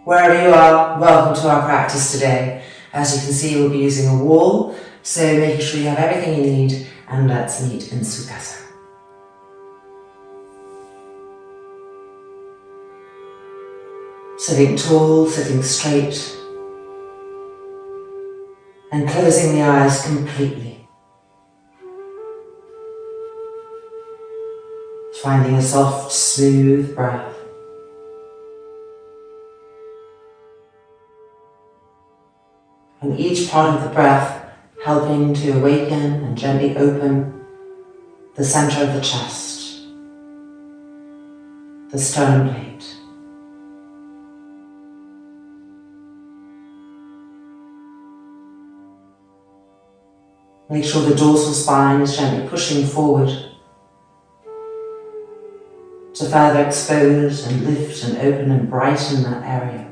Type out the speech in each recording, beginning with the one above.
Wherever you are, welcome to our practice today. As you can see, we'll be using a wall, so making sure you have everything you need, and let's meet in Sukhasana. Sitting tall, sitting straight, and closing the eyes completely. Finding a soft, smooth breath. And each part of the breath helping to awaken and gently open the center of the chest, the sternum plate. Make sure the dorsal spine is gently pushing forward to further expose and lift and open and brighten that area,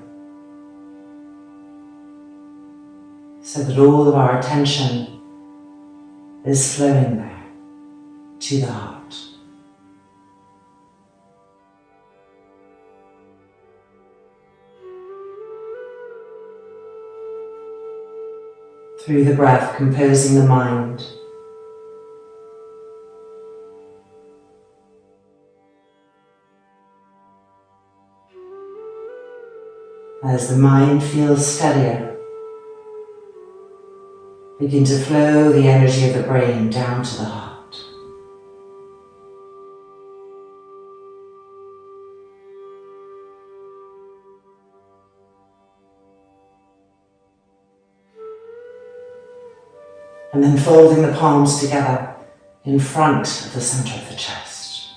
so that all of our attention is flowing there to the heart. Through the breath, composing the mind. As the mind feels steadier, begin to flow the energy of the brain down to the heart. And then folding the palms together in front of the center of the chest.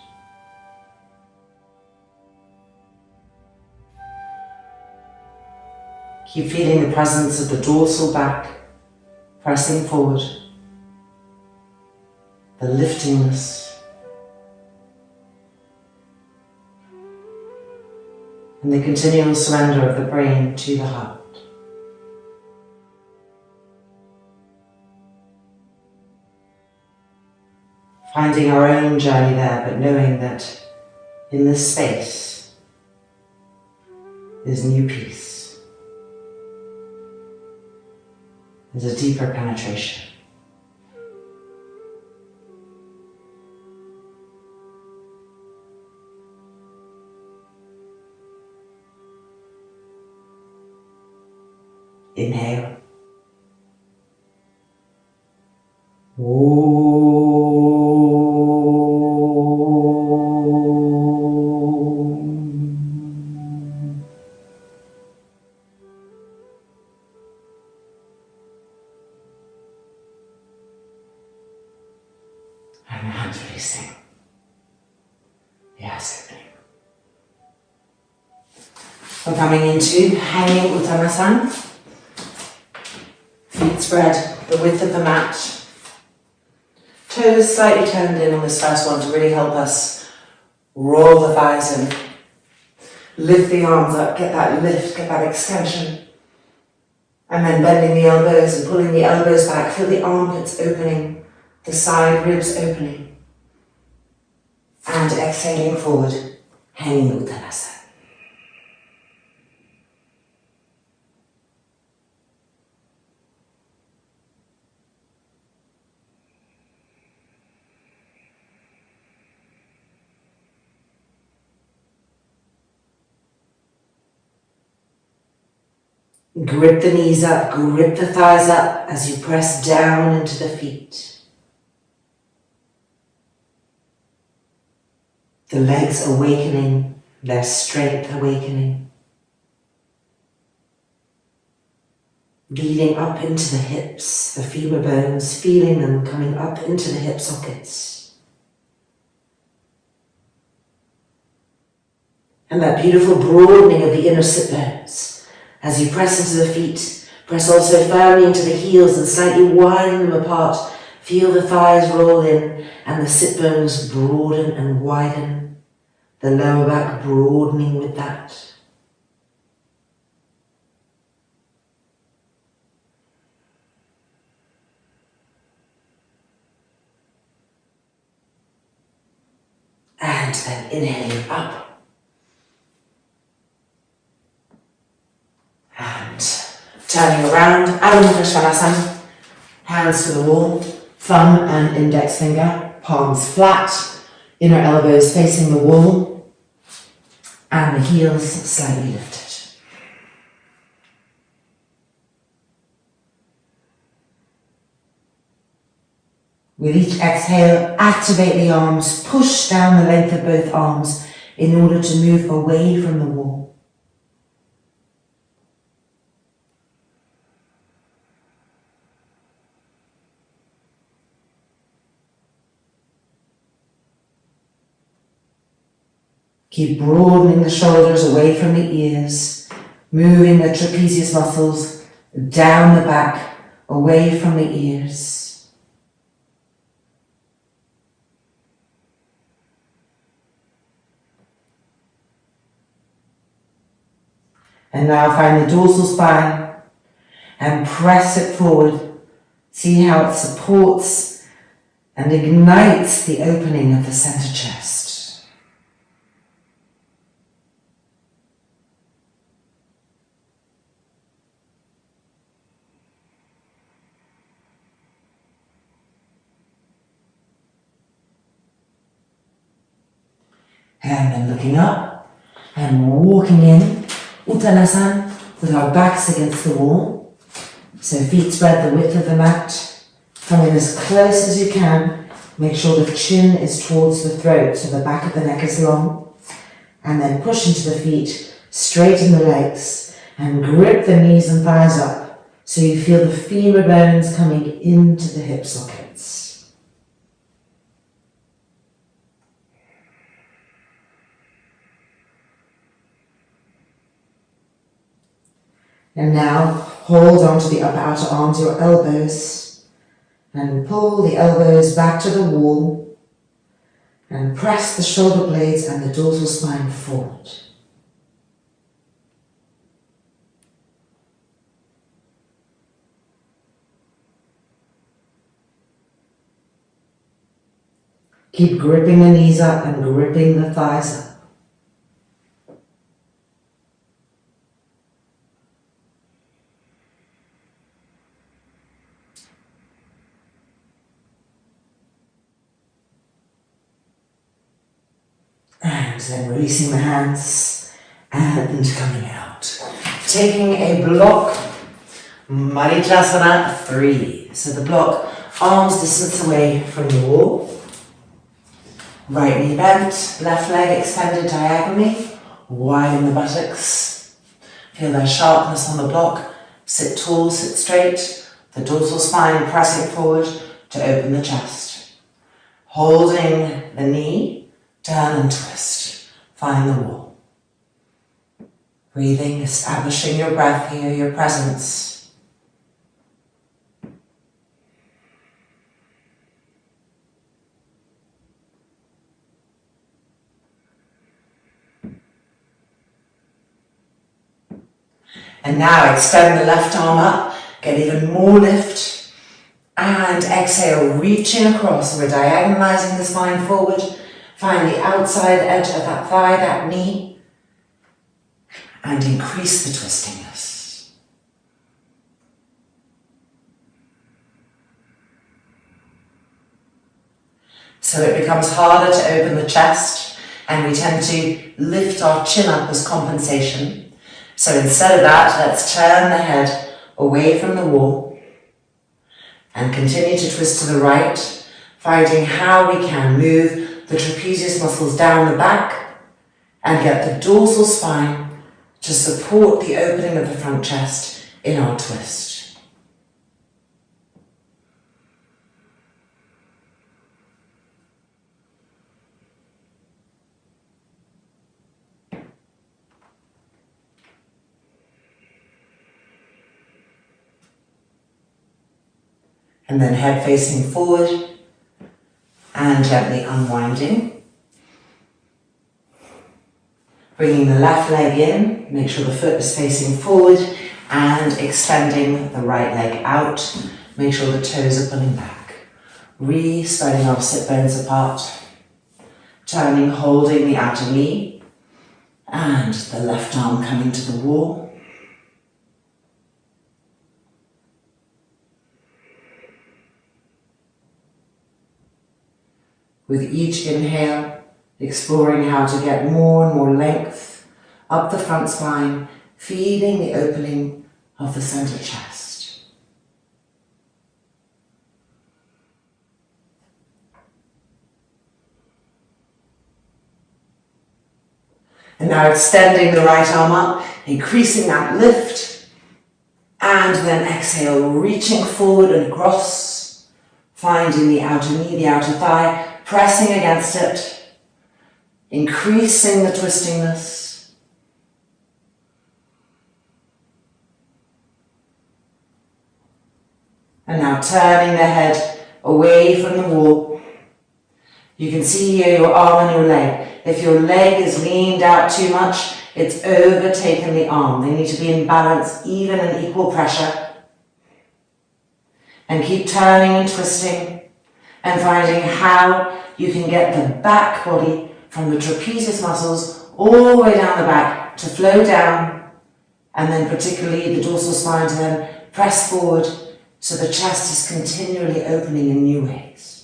Keep feeling the presence of the dorsal back pressing forward, the liftingness, and the continual surrender of the brain to the heart. Finding our own journey there, but knowing that in this space is new peace. There's a deeper penetration. Inhale. And the hands releasing. Yes, opening. We're coming into hanging Uttanasana. Feet spread the width of the mat. Toes slightly turned in on this first one to really help us roll the thighs in. Lift the arms up, get that lift, get that extension. And then bending the elbows and pulling the elbows back. Feel the armpits opening, the side ribs opening. And exhaling forward, hanging Uttanasana. Grip the knees up, grip the thighs up as you press down into the feet. The legs awakening, their strength awakening. Leading up into the hips, the femur bones, feeling them coming up into the hip sockets. And that beautiful broadening of the inner sit bones. As you press into the feet, press also firmly into the heels and slightly widen them apart. Feel the thighs roll in and the sit bones broaden and widen. The lower back broadening with that. And then inhaling up. Turning around, Adho Mukha Svanasana, hands to the wall, thumb and index finger, palms flat, inner elbows facing the wall, and the heels slightly lifted. With each exhale, activate the arms, push down the length of both arms in order to move away from the wall. Keep broadening the shoulders away from the ears, moving the trapezius muscles down the back, away from the ears. And now find the dorsal spine and press it forward. See how it supports and ignites the opening of the center chest. And then looking up and walking in. Uttanasana, with our backs against the wall. So feet spread the width of the mat. Coming as close as you can. Make sure the chin is towards the throat, so the back of the neck is long. And then push into the feet, straighten the legs, and grip the knees and thighs up, so you feel the femur bones coming into the hip sockets. And now hold on to the upper outer arms, your elbows, and pull the elbows back to the wall and press the shoulder blades and the dorsal spine forward. Keep gripping the knees up and gripping the thighs up. And then releasing the hands and coming out. Taking a block, Viparita 3. So the block, arms distance away from the wall. Right knee bent, left leg extended diagonally, widen the buttocks. Feel that sharpness on the block. Sit tall, sit straight. The dorsal spine pressing forward to open the chest. Holding the knee. Turn and twist. Find the wall. Breathing, establishing your breath here, your presence. And now extend the left arm up, get even more lift. And exhale, reaching across. We're diagonalizing the spine forward. Find the outside edge of that thigh, that knee, and increase the twistingness. So it becomes harder to open the chest, and we tend to lift our chin up as compensation. So instead of that, let's turn the head away from the wall and continue to twist to the right, finding how we can move the trapezius muscles down the back and get the dorsal spine to support the opening of the front chest in our twist. And then head facing forward and gently unwinding. Bringing the left leg in, make sure the foot is facing forward and extending the right leg out. Make sure the toes are pulling back. Spreading our sit bones apart. Turning, holding the outer knee and the left arm coming to the wall. With each inhale, exploring how to get more and more length up the front spine, feeding the opening of the center chest. And now extending the right arm up, increasing that lift, and then exhale, reaching forward and across, finding the outer knee, the outer thigh, pressing against it, increasing the twistingness. And now turning the head away from the wall. You can see here your arm and your leg. If your leg is leaned out too much, it's overtaken the arm. They need to be in balance, even and equal pressure. And keep turning and twisting and finding how you can get the back body from the trapezius muscles all the way down the back to flow down, and then particularly the dorsal spine to then press forward so the chest is continually opening in new ways.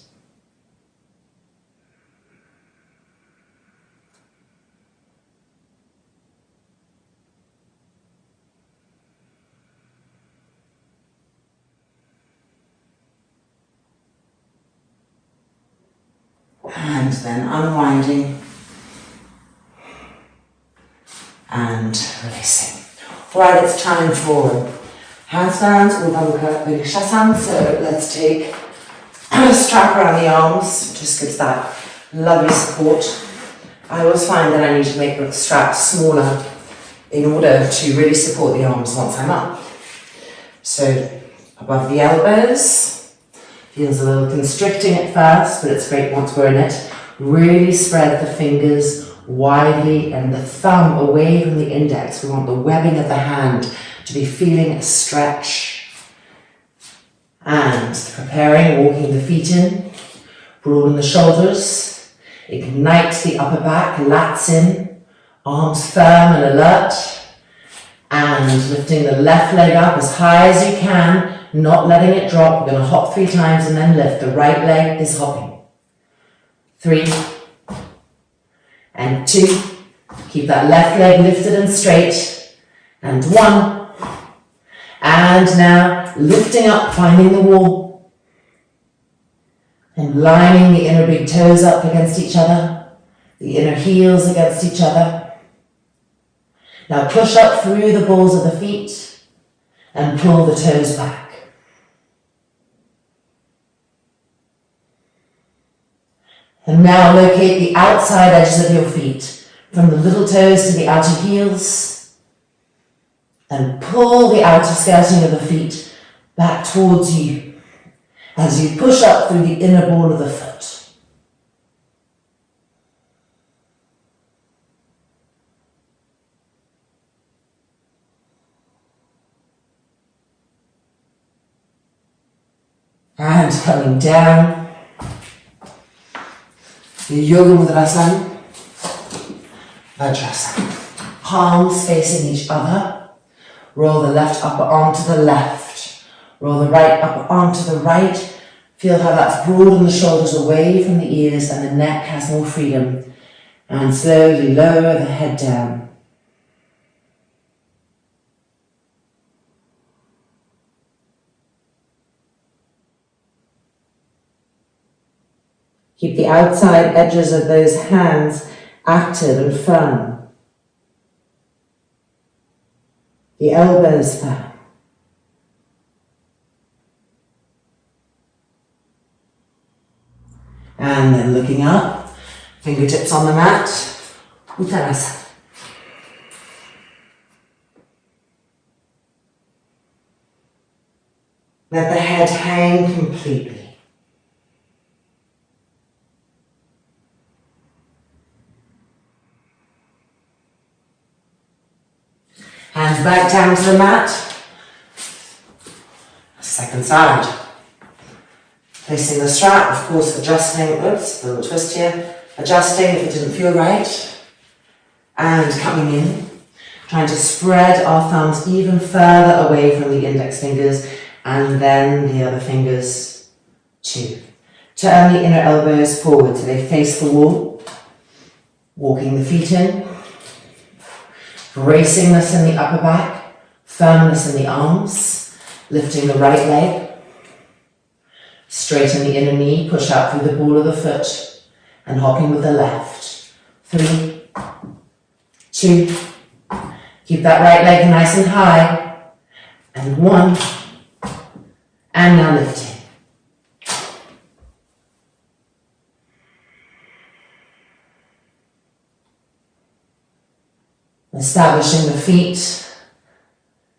And then unwinding and releasing. Right, it's time for handstands, Urdhva Virikshasana. So let's take a strap around the arms, just gives that lovely support. I always find that I need to make the strap smaller in order to really support the arms once I'm up. So above the elbows. Feels a little constricting at first, but it's great once we're in it. Really spread the fingers widely and the thumb away from the index. We want the webbing of the hand to be feeling a stretch. And preparing, walking the feet in, broaden the shoulders, ignite the upper back, lats in, arms firm and alert, and lifting the left leg up as high as you can, not letting it drop. We're going to hop 3 times and then lift. The right leg is hopping. 3 and 2. Keep that left leg lifted and straight. And 1. And now lifting up, finding the wall. And lining the inner big toes up against each other. The inner heels against each other. Now push up through the balls of the feet and pull the toes back. And now locate the outside edges of your feet, from the little toes to the outer heels, and pull the outer skirting of the feet back towards you as you push up through the inner ball of the foot. And coming down. Yoga Mudrasana, Vajrasana. Palms facing each other. Roll the left upper arm to the left. Roll the right upper arm to the right. Feel how that's broadened the shoulders away from the ears and the neck has more freedom. And slowly lower the head down. Keep the outside edges of those hands active and firm. The elbows firm. And then looking up, fingertips on the mat, Uttanasana. Let the head hang completely. Hands back down to the mat. Second side. Placing the strap, of course adjusting, oops, a little twist here. Adjusting if it didn't feel right. And coming in. Trying to spread our thumbs even further away from the index fingers and then the other fingers too. Turn the inner elbows forward so they face the wall. Walking the feet in. Bracingness in the upper back. Firmness in the arms. Lifting the right leg. Straighten the inner knee. Push out through the ball of the foot. And hopping with the left. 3, 2. Keep that right leg nice and high. And 1. And now lifting. Establishing the feet,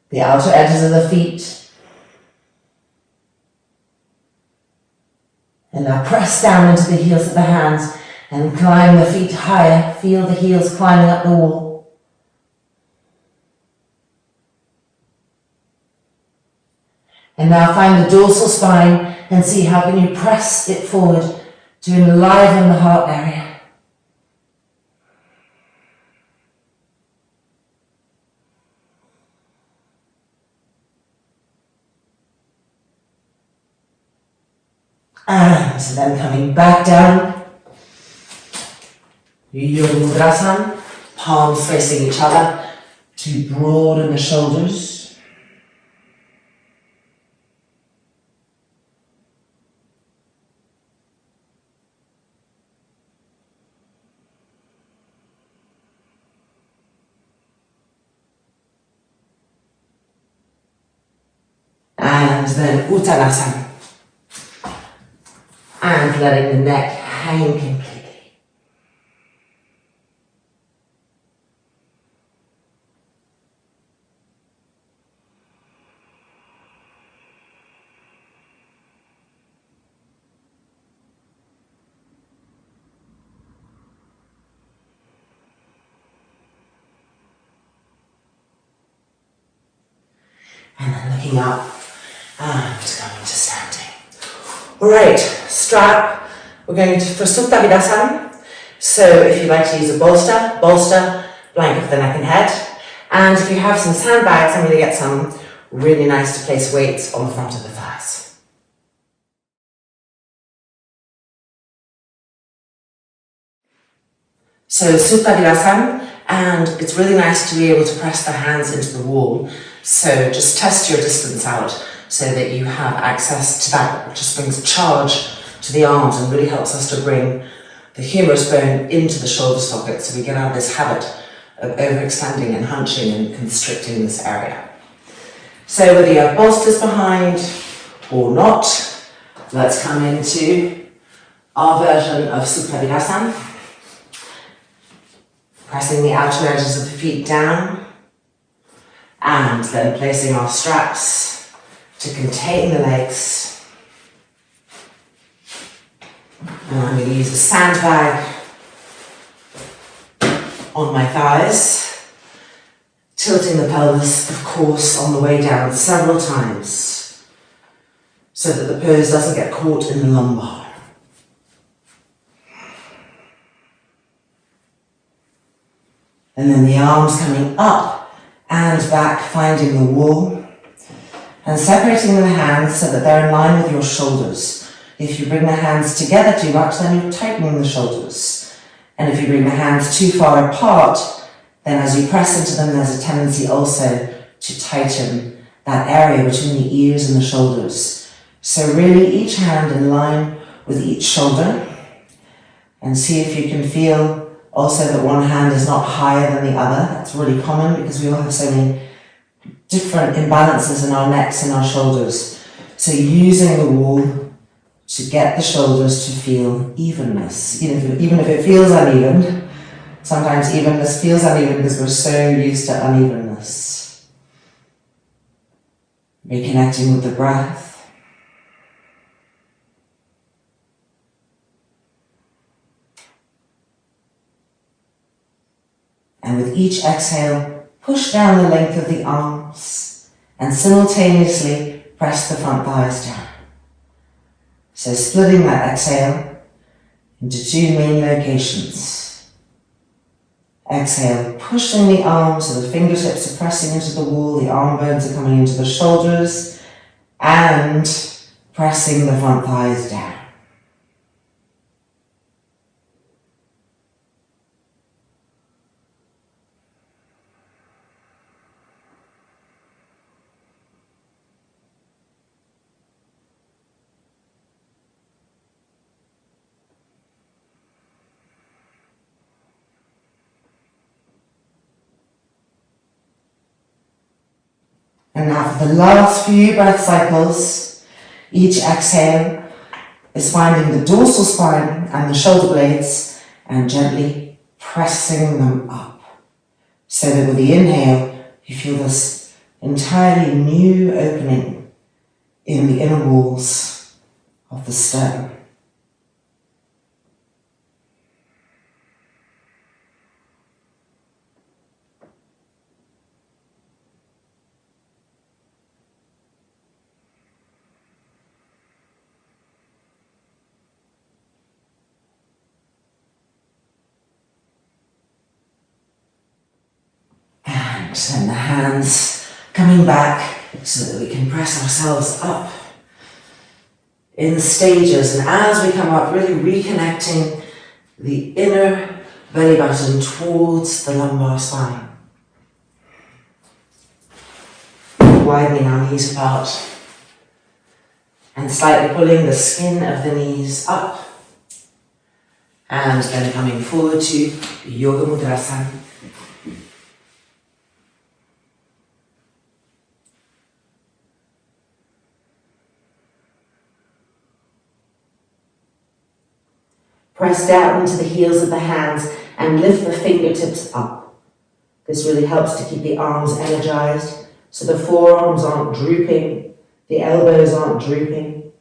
the outer edges of the feet. And now press down into the heels of the hands and climb the feet higher. Feel the heels climbing up the wall. And now find the dorsal spine and see how can you press it forward to enliven the heart area. And then coming back down, Yoga, palms facing each other to broaden the shoulders. And then Uttanasana. And letting the neck hang completely. And then looking up and coming to standing. All right, strap. We're going for Supta Baddha. So if you'd like to use a bolster, blanket for the neck and head. And if you have some sandbags, I'm going to get some really nice to place weights on the front of the thighs. So Supta Baddha, and it's really nice to be able to press the hands into the wall. So just test your distance out so that you have access to that, which just brings charge to the arms and really helps us to bring the humerus bone into the shoulder socket so we get out of this habit of overextending and hunching and constricting this area. So whether you have bolsters behind or not, let's come into our version of Supta Baddha. Pressing the outer edges of the feet down and then placing our straps to contain the legs. And I'm going to use a sandbag on my thighs, tilting the pelvis, of course, on the way down several times so that the pose doesn't get caught in the lumbar. And then the arms coming up and back, finding the wall and separating the hands so that they're in line with your shoulders. If you bring the hands together too much, then you're tightening the shoulders. And if you bring the hands too far apart, then as you press into them, there's a tendency also to tighten that area between the ears and the shoulders. So really each hand in line with each shoulder. And see if you can feel also that one hand is not higher than the other. That's really common because we all have so many different imbalances in our necks and our shoulders. So using the wall to get the shoulders to feel evenness. Even if it feels uneven, sometimes evenness feels uneven because we're so used to unevenness. Reconnecting with the breath. And with each exhale, push down the length of the arms and simultaneously press the front thighs down. So splitting that exhale into two main locations. Exhale, pushing the arms so the fingertips are pressing into the wall, the arm bones are coming into the shoulders, and pressing the front thighs down. And now for the last few breath cycles, each exhale is finding the dorsal spine and the shoulder blades and gently pressing them up. So that with the inhale, you feel this entirely new opening in the inner walls of the sternum. And then the hands coming back so that we can press ourselves up in stages. And as we come up, really reconnecting the inner belly button towards the lumbar spine. Widening our knees apart and slightly pulling the skin of the knees up. And then coming forward to Yoga Mudrasana. Press down into the heels of the hands and lift the fingertips up. This really helps to keep the arms energized, so the forearms aren't drooping, the elbows aren't drooping.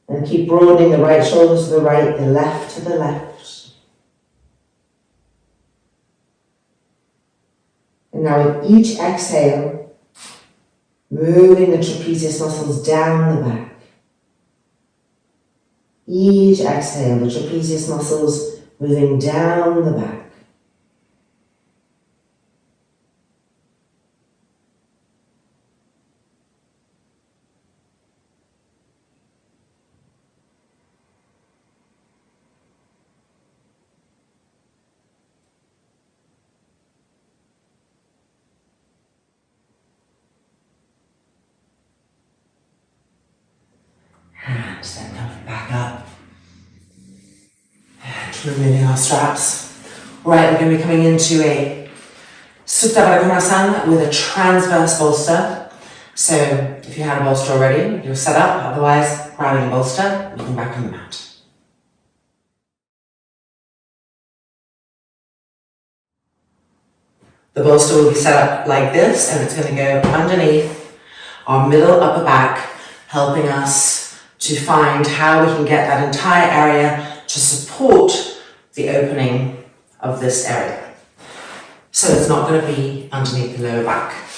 And keep broadening the right shoulder to the right, the left to the left. And now with each exhale, moving the trapezius muscles down the back. Each exhale, the trapezius muscles moving down the back. And then coming back up. And removing our straps. Right, we're going to be coming into a Supta Baddha Konasana with a transverse bolster. So if you had a bolster already, you're set up. Otherwise, grabbing a bolster, moving back on the mat. The bolster will be set up like this, and it's going to go underneath our middle upper back, helping us to find how we can get that entire area to support the opening of this area. So it's not going to be underneath the lower back.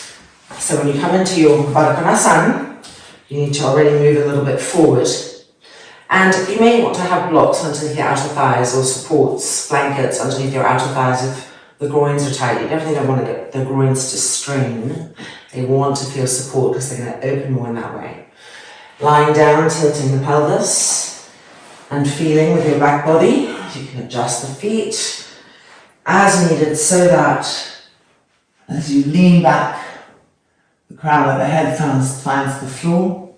So when you come into your Baddha Konasana, you need to already move a little bit forward. And you may want to have blocks underneath your outer thighs or supports, blankets underneath your outer thighs if the groins are tight. You definitely don't want to get the groins to strain. They want to feel support because they're going to open more in that way. Lying down, tilting the pelvis and feeling with your back body. You can adjust the feet as needed so that as you lean back, the crown of the head finds the floor,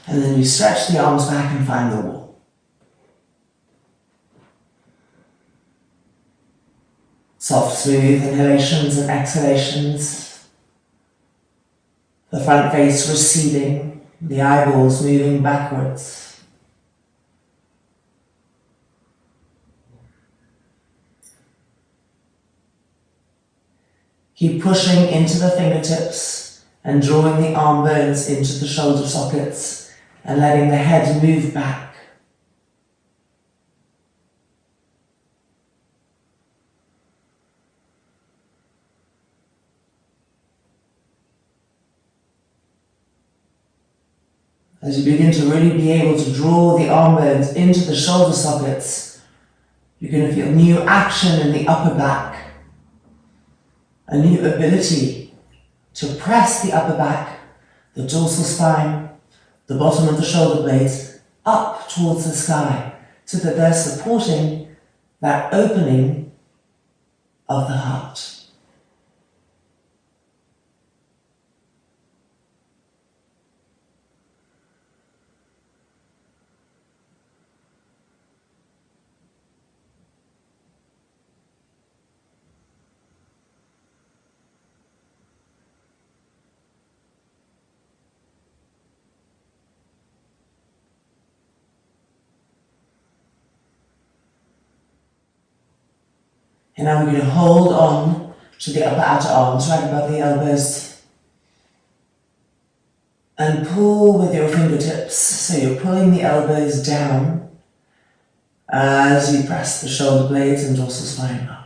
and then you stretch the arms back and find the wall. Soft, smooth inhalations and exhalations. The front face receding, the eyeballs moving backwards. Keep pushing into the fingertips and drawing the arm bones into the shoulder sockets and letting the head move back. As you begin to really be able to draw the arm bones into the shoulder sockets, you're going to feel new action in the upper back. A new ability to press the upper back, the dorsal spine, the bottom of the shoulder blades up towards the sky so that they're supporting that opening of the heart. And now we're going to hold on to the upper outer arms right above the elbows. And pull with your fingertips. So you're pulling the elbows down as you press the shoulder blades and dorsal spine up.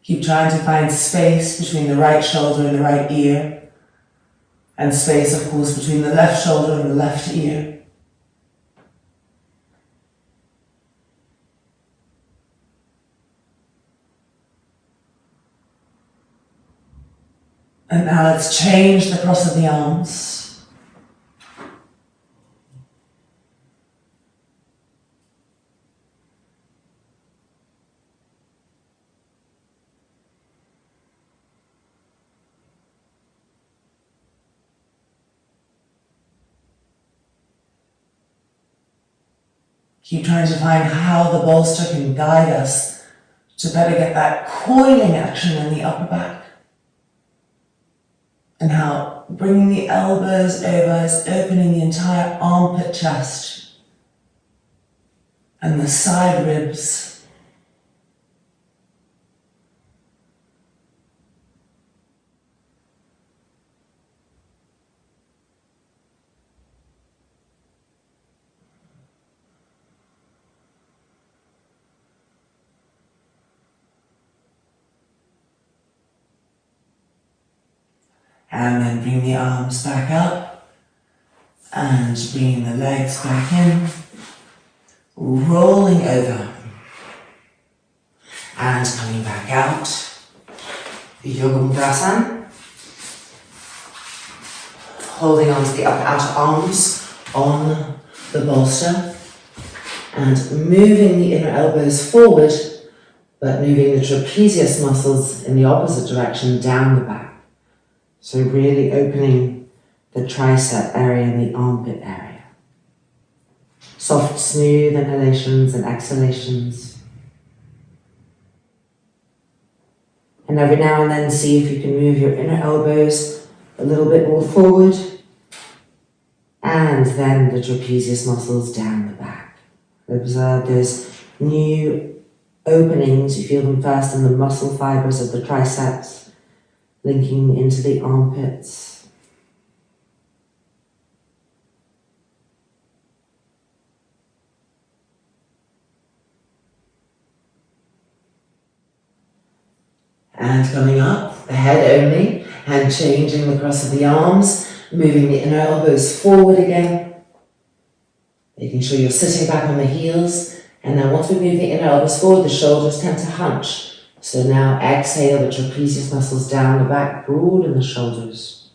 Keep trying to find space between the right shoulder and the right ear, and space, of course, between the left shoulder and the left ear. And now let's change the cross of the arms. Keep trying to find how the bolster can guide us to better get that coiling action in the upper back. And how bringing the elbows over is opening the entire armpit chest and the side ribs. And then bring the arms back up and bringing the legs back in, rolling over and coming back out. Yoga Mudra, holding on to the upper outer arms on the bolster and moving the inner elbows forward, but moving the trapezius muscles in the opposite direction down the back. So really opening the tricep area and the armpit area. Soft, smooth inhalations and exhalations. And every now and then see if you can move your inner elbows a little bit more forward. And then the trapezius muscles down the back. Observe those new openings. You feel them first in the muscle fibers of the triceps, linking into the armpits. And coming up, the head only, and changing the cross of the arms, moving the inner elbows forward again, making sure you're sitting back on the heels. And then once we move the inner elbows forward, the shoulders tend to hunch. So now exhale the trapezius muscles down the back, broaden the shoulders.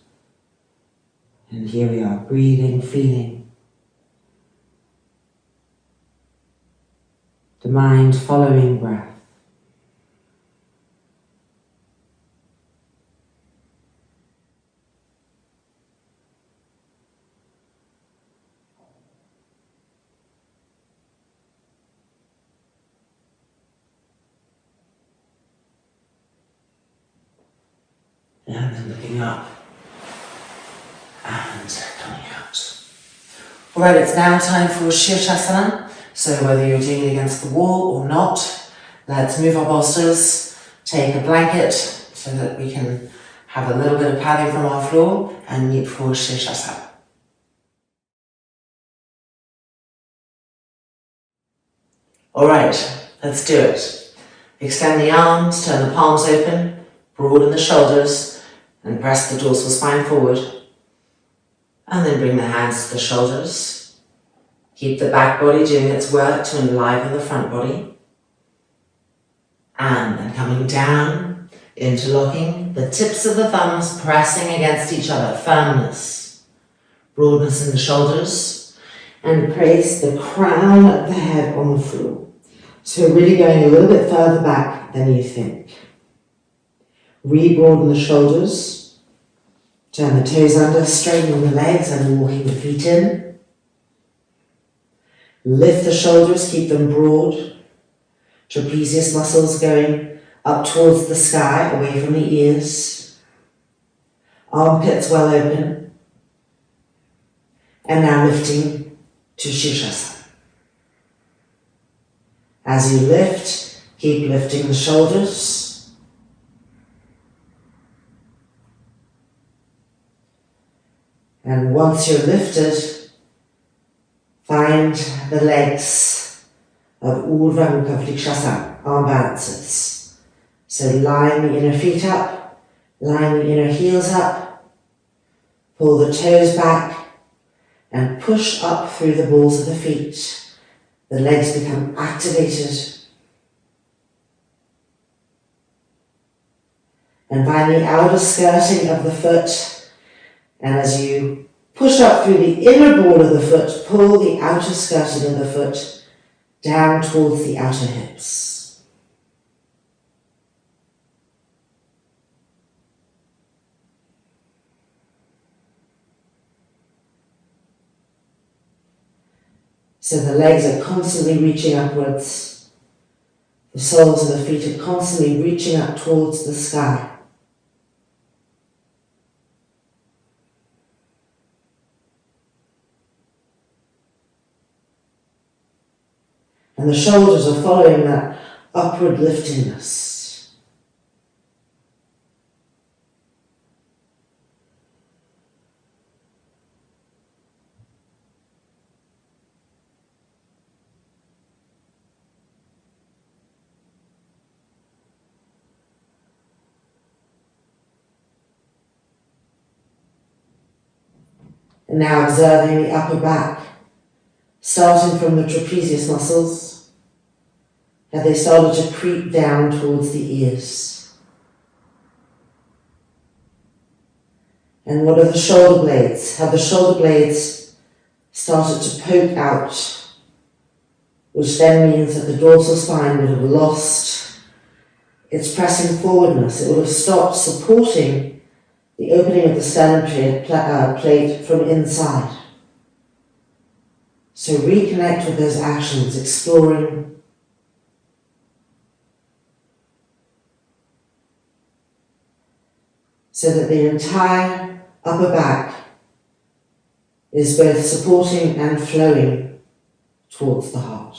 And here we are, breathing, feeling. The mind following breath. And then looking up and coming out. Alright, it's now time for Sirsasana. So whether you're doing it against the wall or not, let's move our bolsters, take a blanket so that we can have a little bit of padding from our floor and meet for Sirsasana. Alright, let's do it. Extend the arms, turn the palms open, broaden the shoulders, and press the dorsal spine forward. And then bring the hands to the shoulders. Keep the back body doing its work to enliven the front body. And then coming down, interlocking, the tips of the thumbs pressing against each other, firmness. Broadness in the shoulders. And place the crown of the head on the floor. So really going a little bit further back than you think. Re-broaden the shoulders. Turn the toes under, straightening the legs and walking the feet in. Lift the shoulders, keep them broad. Trapezius muscles going up towards the sky, away from the ears. Armpits well open. And now lifting to Sirsasana. As you lift, keep lifting the shoulders. And once you're lifted, find the legs of Urdhva Mukha Vrikshasana, arm balances. So line the inner feet up, line the inner heels up, pull the toes back, and push up through the balls of the feet. The legs become activated. And find the outer skirting of the foot. And as you push up through the inner ball of the foot, pull the outer skirting of the foot down towards the outer hips. So the legs are constantly reaching upwards. The soles of the feet are constantly reaching up towards the sky. And the shoulders are following that upward liftingness. And now observing the upper back, starting from the trapezius muscles, have they started to creep down towards the ears. And what are the shoulder blades? Have the shoulder blades started to poke out, which then means that the dorsal spine would have lost its pressing forwardness. It would have stopped supporting the opening of the sternum plate from inside. So reconnect with those actions, exploring. So that the entire upper back is both supporting and flowing towards the heart.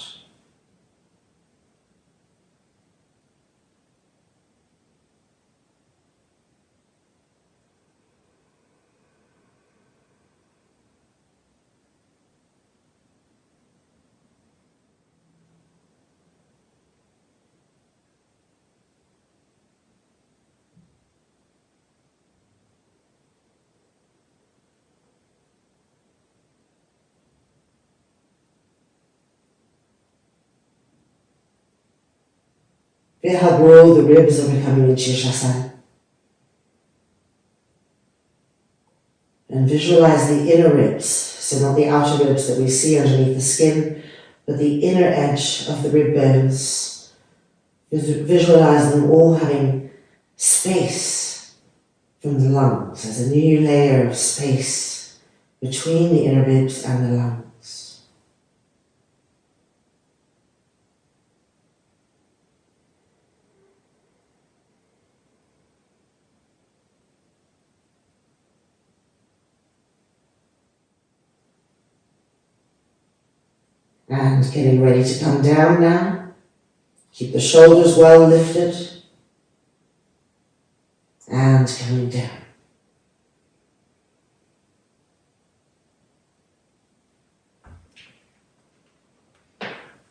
Feel how broad the ribs are becoming in Sirsasana. And visualize the inner ribs, so not the outer ribs that we see underneath the skin, but the inner edge of the rib bones. Visualize them all having space from the lungs. There's a new layer of space between the inner ribs and the lungs. And getting ready to come down now. Keep the shoulders well lifted. And coming down.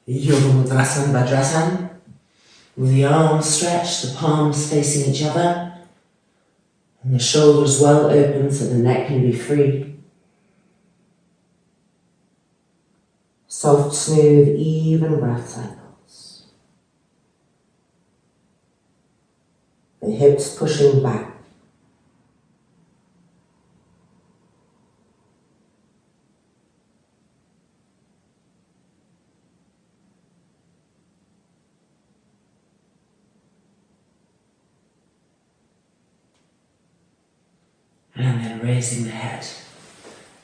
Yoga Mudrasana Vajrasana. With the arms stretched, the palms facing each other. And the shoulders well open so the neck can be free. Soft, smooth, even breath cycles. The hips pushing back. And then raising the head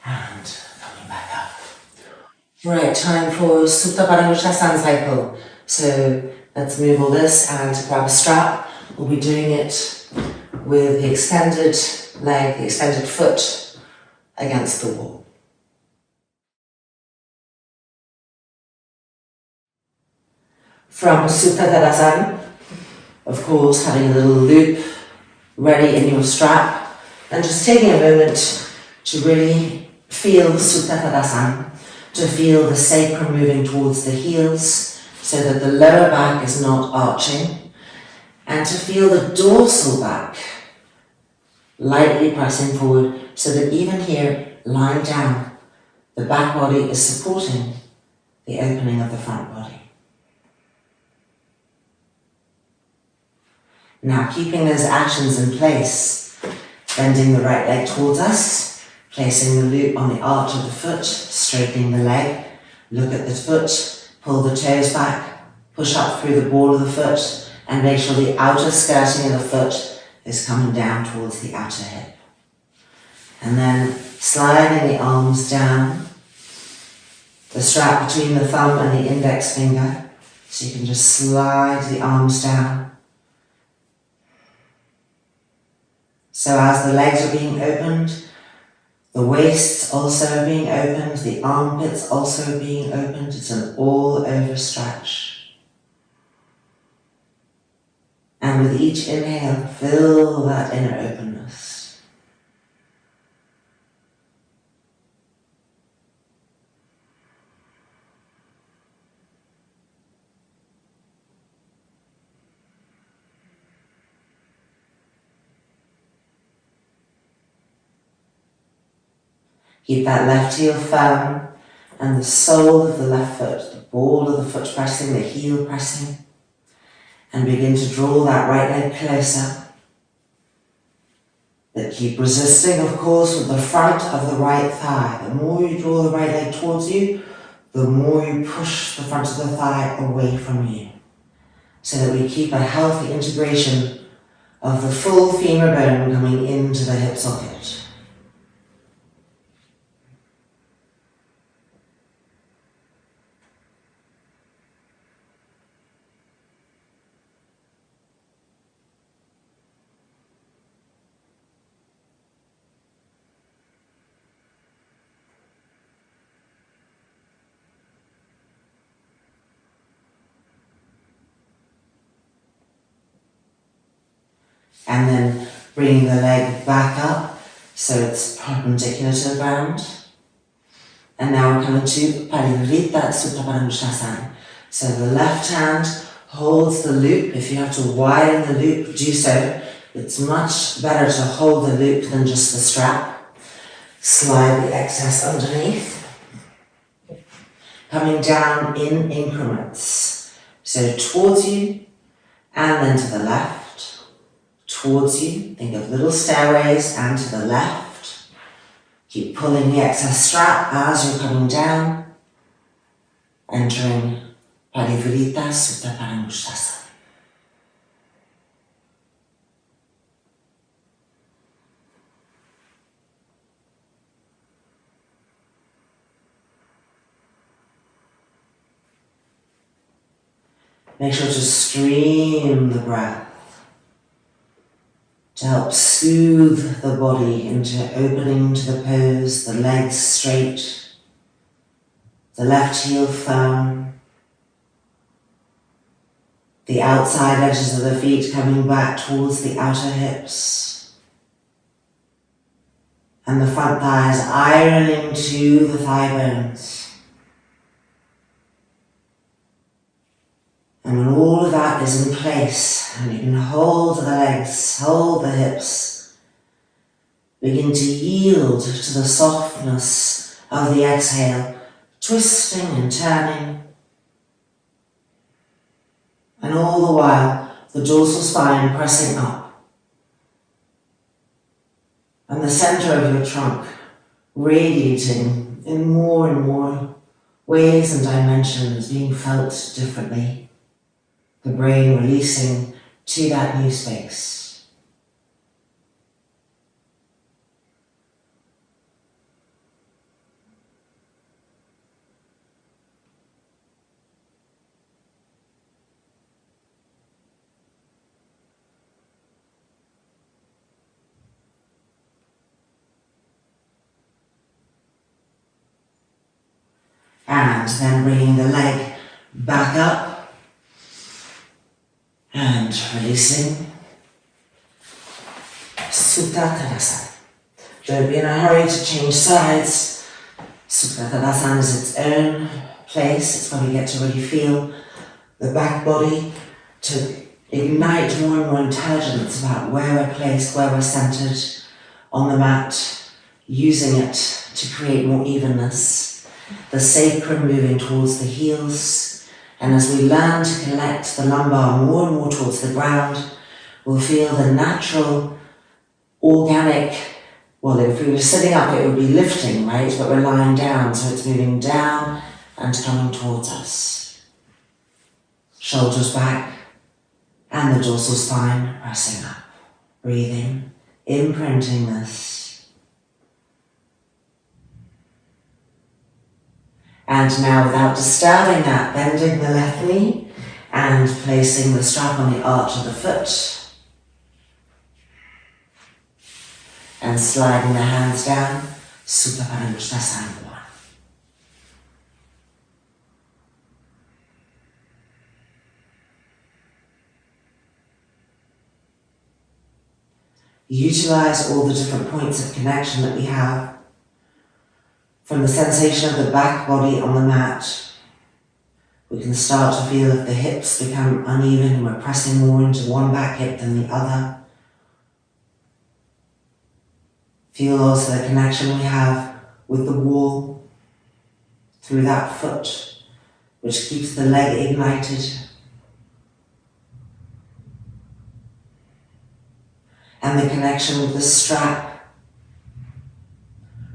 and coming back up. Right, time for Supta Baddha Konasana cycle. So let's move all this and grab a strap. We'll be doing it with the extended leg, the extended foot against the wall. From Supta Dandasana, of course, having a little loop ready in your strap, and just taking a moment to really feel Supta Baddha, to feel the sacrum moving towards the heels so that the lower back is not arching, and to feel the dorsal back lightly pressing forward so that even here, lying down, the back body is supporting the opening of the front body. Now, keeping those actions in place, bending the right leg towards us, placing the loop on the arch of the foot, straightening the leg, look at the foot, pull the toes back, push up through the ball of the foot, and make sure the outer skirting of the foot is coming down towards the outer hip. And then sliding the arms down, the strap between the thumb and the index finger, so you can just slide the arms down. So as the legs are being opened, the waists also are being opened, the armpits also being opened. It's an all-over stretch. And with each inhale, fill that inner openness. Keep that left heel firm and the sole of the left foot, the ball of the foot pressing, the heel pressing. And begin to draw that right leg closer. But keep resisting, of course, with the front of the right thigh. The more you draw the right leg towards you, the more you push the front of the thigh away from you. So that we keep a healthy integration of the full femur bone coming into the hip socket. And then bringing the leg back up so it's perpendicular to the ground. And now we're coming to Viparita Supta Baddha Konasana. So the left hand holds the loop. If you have to widen the loop, do so. It's much better to hold the loop than just the strap. Slide the excess underneath. Coming down in increments. So towards you and then to the left. Towards you, think of little stairways, and to the left. Keep pulling the excess strap as you're coming down, entering Viparita Supta Baddha Konasana. Make sure to stream the breath to help soothe the body into opening to the pose, the legs straight, the left heel firm, the outside edges of the feet coming back towards the outer hips, and the front thighs ironing to the thigh bones. And when all of that is in place, and you can hold the legs, hold the hips, begin to yield to the softness of the exhale, twisting and turning. And all the while, the dorsal spine pressing up. And the center of your trunk radiating in more and more ways and dimensions, being felt differently. The brain releasing to that new space. And then bringing the leg back up and releasing. Supta Baddha. Don't be in a hurry to change sides. Supta Baddha is its own place. It's where we get to really feel the back body, to ignite more and more intelligence about where we're placed, where we're centered on the mat, using it to create more evenness. The sacrum moving towards the heels, and as we learn to collect the lumbar more and more towards the ground, we'll feel the natural, organic, well, if we were sitting up it would be lifting, right? But we're lying down, so it's moving down and coming towards us. Shoulders back, and the dorsal spine pressing up. Breathing, imprinting this. And now, without disturbing that, bending the left knee and placing the strap on the arch of the foot. And sliding the hands down, Supta Baddha Konasana. Utilize all the different points of connection that we have, from the sensation of the back body on the mat. We can start to feel if the hips become uneven and we're pressing more into one back hip than the other. Feel also the connection we have with the wall through that foot, which keeps the leg ignited. And the connection with the strap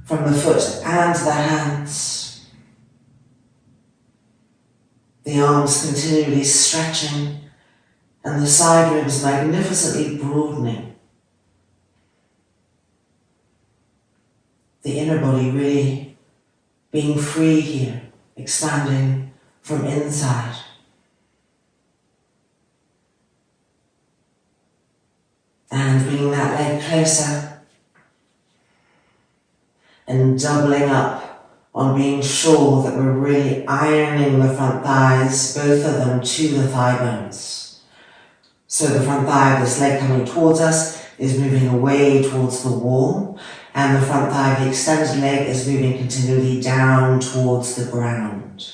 from the foot and the hands. The arms continually stretching and the side ribs magnificently broadening. The inner body really being free here, expanding from inside. And bringing that leg closer and doubling up on being sure that we're really ironing the front thighs, both of them to the thigh bones. So the front thigh of this leg coming towards us is moving away towards the wall, and the front thigh of the extended leg is moving continually down towards the ground.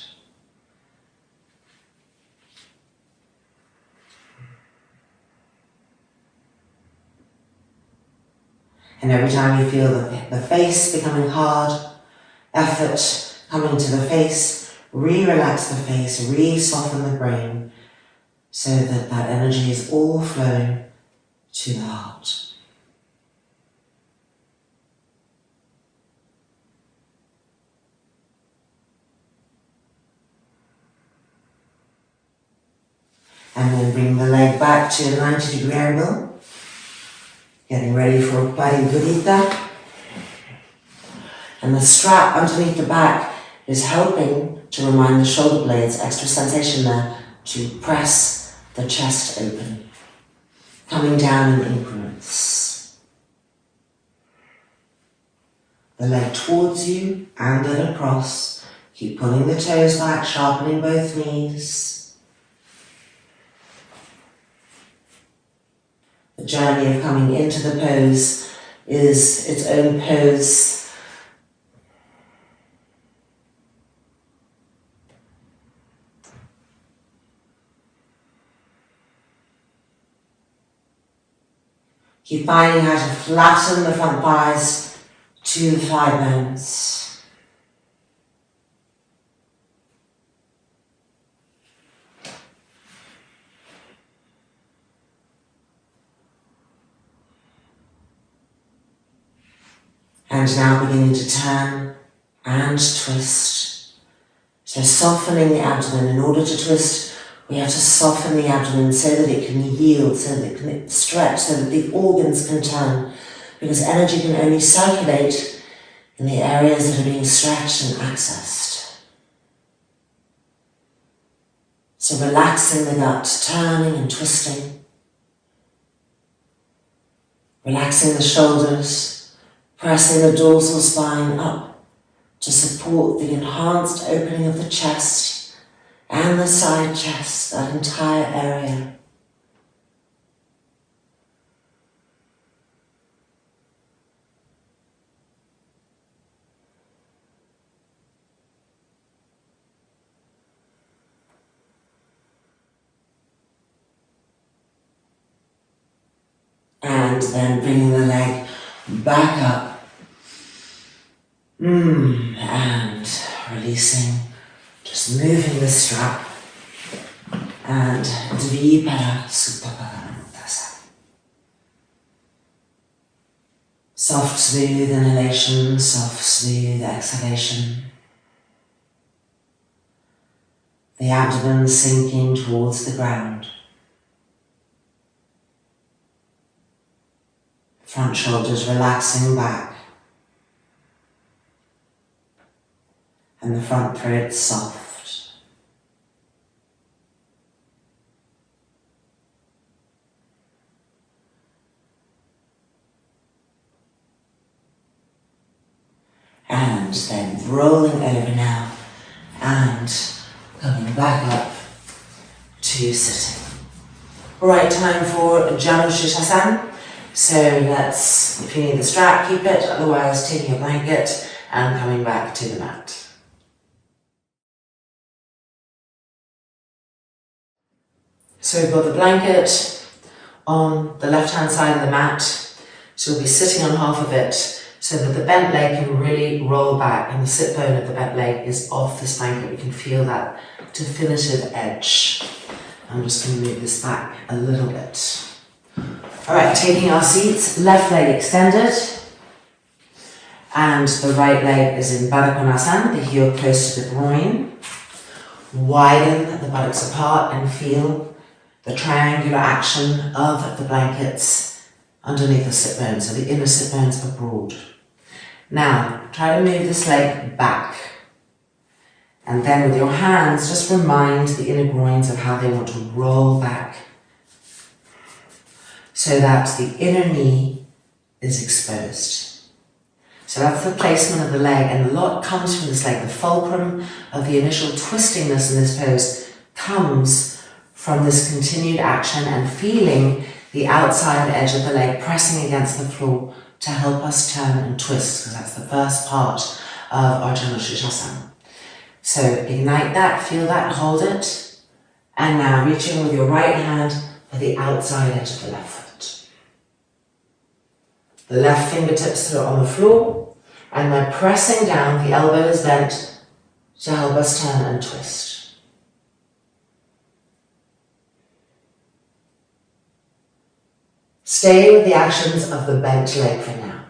And every time you feel the face becoming hard, effort coming to the face, re-relax the face, re-soften the brain, so that that energy is all flowing to the heart. And then bring the leg back to a 90-degree angle. Getting ready for Viparita. And the strap underneath the back is helping to remind the shoulder blades, extra sensation there, to press the chest open. Coming down in increments. The leg towards you and then across. Keep pulling the toes back, sharpening both knees. The journey of coming into the pose is its own pose. Keep finding how to flatten the front thighs to the thigh bones. And now beginning to turn and twist. So softening the abdomen. In order to twist, we have to soften the abdomen so that it can yield, so that it can stretch, so that the organs can turn. Because energy can only circulate in the areas that are being stretched and accessed. So relaxing the gut, turning and twisting. Relaxing the shoulders. Pressing the dorsal spine up to support the enhanced opening of the chest and the side chest, that entire area. And then bringing the leg back up. And releasing, just moving the strap. And Viparita, Supta Baddha Konasana. Soft, smooth inhalation, soft, smooth exhalation. The abdomen sinking towards the ground. Front shoulders relaxing back. And the front throat soft. And then rolling over now and coming back up to sitting. Right, time for Sirsasana. So let's, if you need the strap, keep it, otherwise taking a blanket and coming back to the mat. So we've got the blanket on the left-hand side of the mat, so we'll be sitting on half of it so that the bent leg can really roll back and the sit bone of the bent leg is off this blanket. We can feel that definitive edge. I'm just going to move this back a little bit. Alright, taking our seats, left leg extended and the right leg is in Baddha Konasana, the heel close to the groin. Widen the buttocks apart and feel the triangular action of the blankets underneath the sit bones, so the inner sit bones are broad. Now, try to move this leg back. And then with your hands, just remind the inner groins of how they want to roll back so that the inner knee is exposed. So that's the placement of the leg, and a lot comes from this leg. The fulcrum of the initial twistingness in this pose comes from this continued action and feeling the outside edge of the leg pressing against the floor to help us turn and twist, because that's the first part of our Sirsasana. So ignite that, feel that, hold it, and now reaching with your right hand for the outside edge of the left foot. The left fingertips are on the floor, and we're pressing down, the elbow is bent to help us turn and twist. Stay with the actions of the bent leg for now.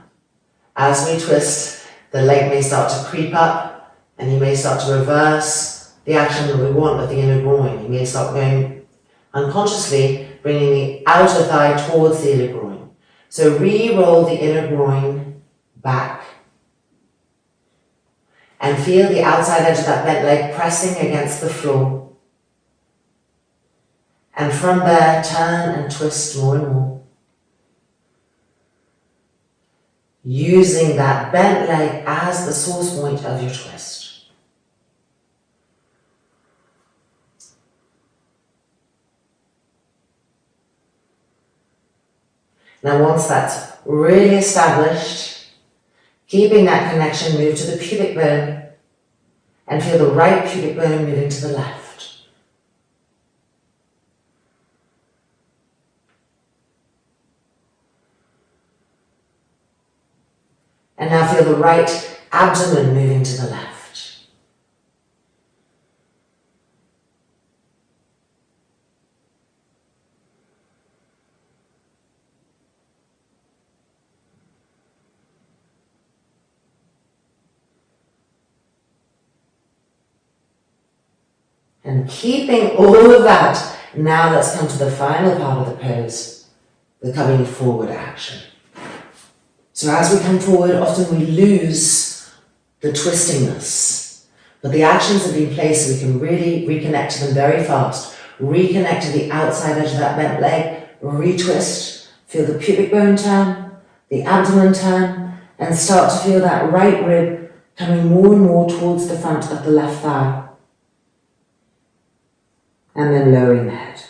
As we twist, the leg may start to creep up and you may start to reverse the action that we want of the inner groin. You may start going unconsciously, bringing the outer thigh towards the inner groin. So re-roll the inner groin back and feel the outside edge of that bent leg pressing against the floor. And from there, turn and twist more and more. Using that bent leg as the source point of your twist. Now once that's really established, keeping that connection, move to the pubic bone and feel the right pubic bone moving to the left. And now feel the right abdomen moving to the left. And keeping all of that, now let's come to the final part of the pose, the coming forward action. So as we come forward, often we lose the twistingness, but the actions have been placed so we can really reconnect to them very fast. Reconnect to the outside edge of that bent leg, retwist, feel the pubic bone turn, the abdomen turn, and start to feel that right rib coming more and more towards the front of the left thigh, and then lowering the head.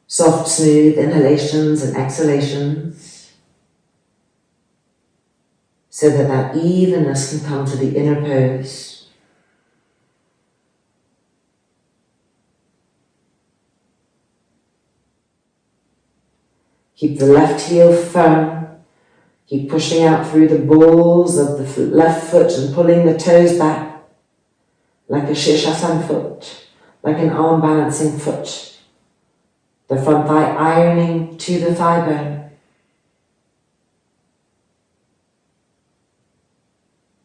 Soft, smooth inhalations and exhalations, so that that evenness can come to the inner pose. Keep the left heel firm. Keep pushing out through the balls of the left foot and pulling the toes back like a Sirsasana foot, like an arm balancing foot. The front thigh ironing to the thigh bone.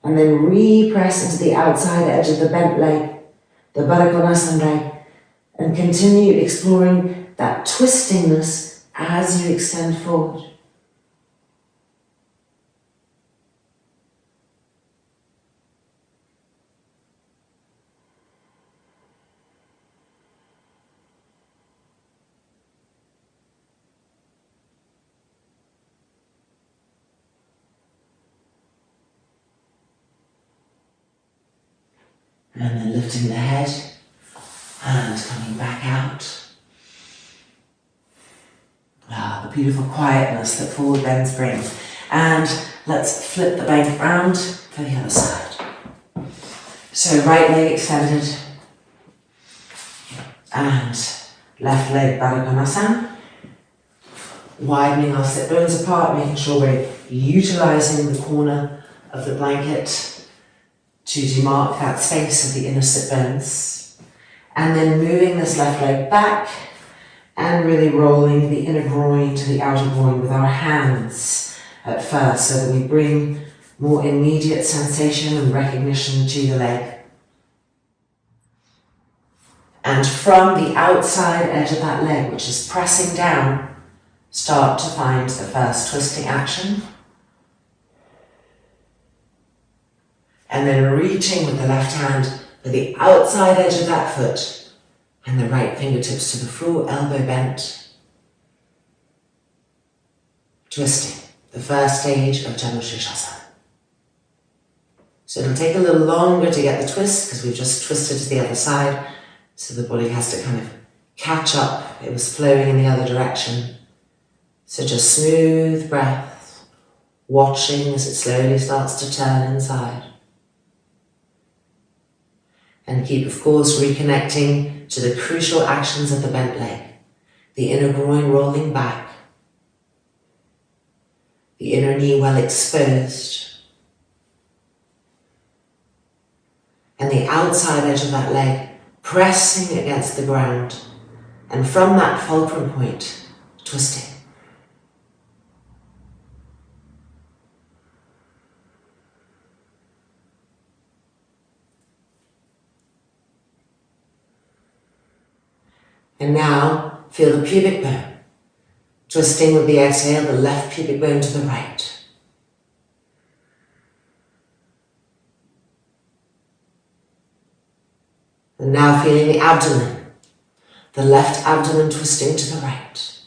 And then re-press into the outside edge of the bent leg, the Baddha Konasana leg, and continue exploring that twistingness as you extend forward. And then lifting the head and coming back out. The beautiful quietness that forward bends bring. And let's flip the blanket round for the other side. So right leg extended and left leg Baddha Konasana. Widening our sit bones apart, making sure we're utilising the corner of the blanket to demark that space of the inner sit bones. And then moving this left leg back and really rolling the inner groin to the outer groin with our hands at first, so that we bring more immediate sensation and recognition to the leg. And from the outside edge of that leg, which is pressing down, start to find the first twisting action. And then reaching with the left hand for the outside edge of that foot and the right fingertips to the floor, elbow bent. Twisting, the first stage of General Sirsasana. So it'll take a little longer to get the twist because we've just twisted to the other side, so the body has to kind of catch up. It was flowing in the other direction. So just smooth breath, watching as it slowly starts to turn inside. And keep, of course, reconnecting to the crucial actions of the bent leg. The inner groin rolling back. The inner knee well exposed. And the outside edge of that leg pressing against the ground. And from that fulcrum point, twisting. And now, feel the pubic bone. Twisting with the exhale, the left pubic bone to the right. And now feeling the abdomen. The left abdomen twisting to the right.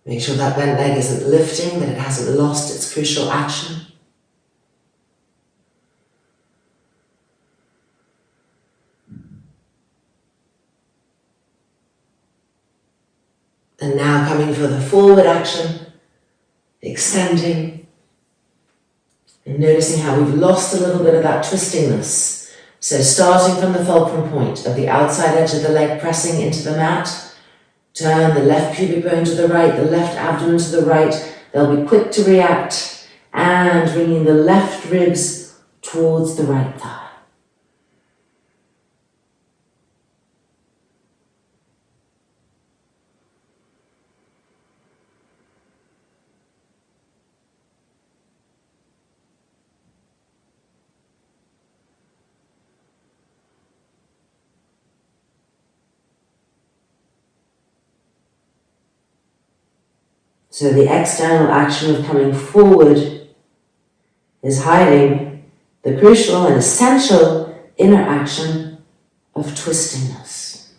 Make sure that bent leg isn't lifting, that it hasn't lost its crucial action. And now coming for the forward action, extending, and noticing how we've lost a little bit of that twistingness. So starting from the fulcrum point of the outside edge of the leg, pressing into the mat, turn the left pubic bone to the right, the left abdomen to the right. They'll be quick to react, and bringing the left ribs towards the right thigh. So the external action of coming forward is hiding the crucial and essential inner action of twistingness.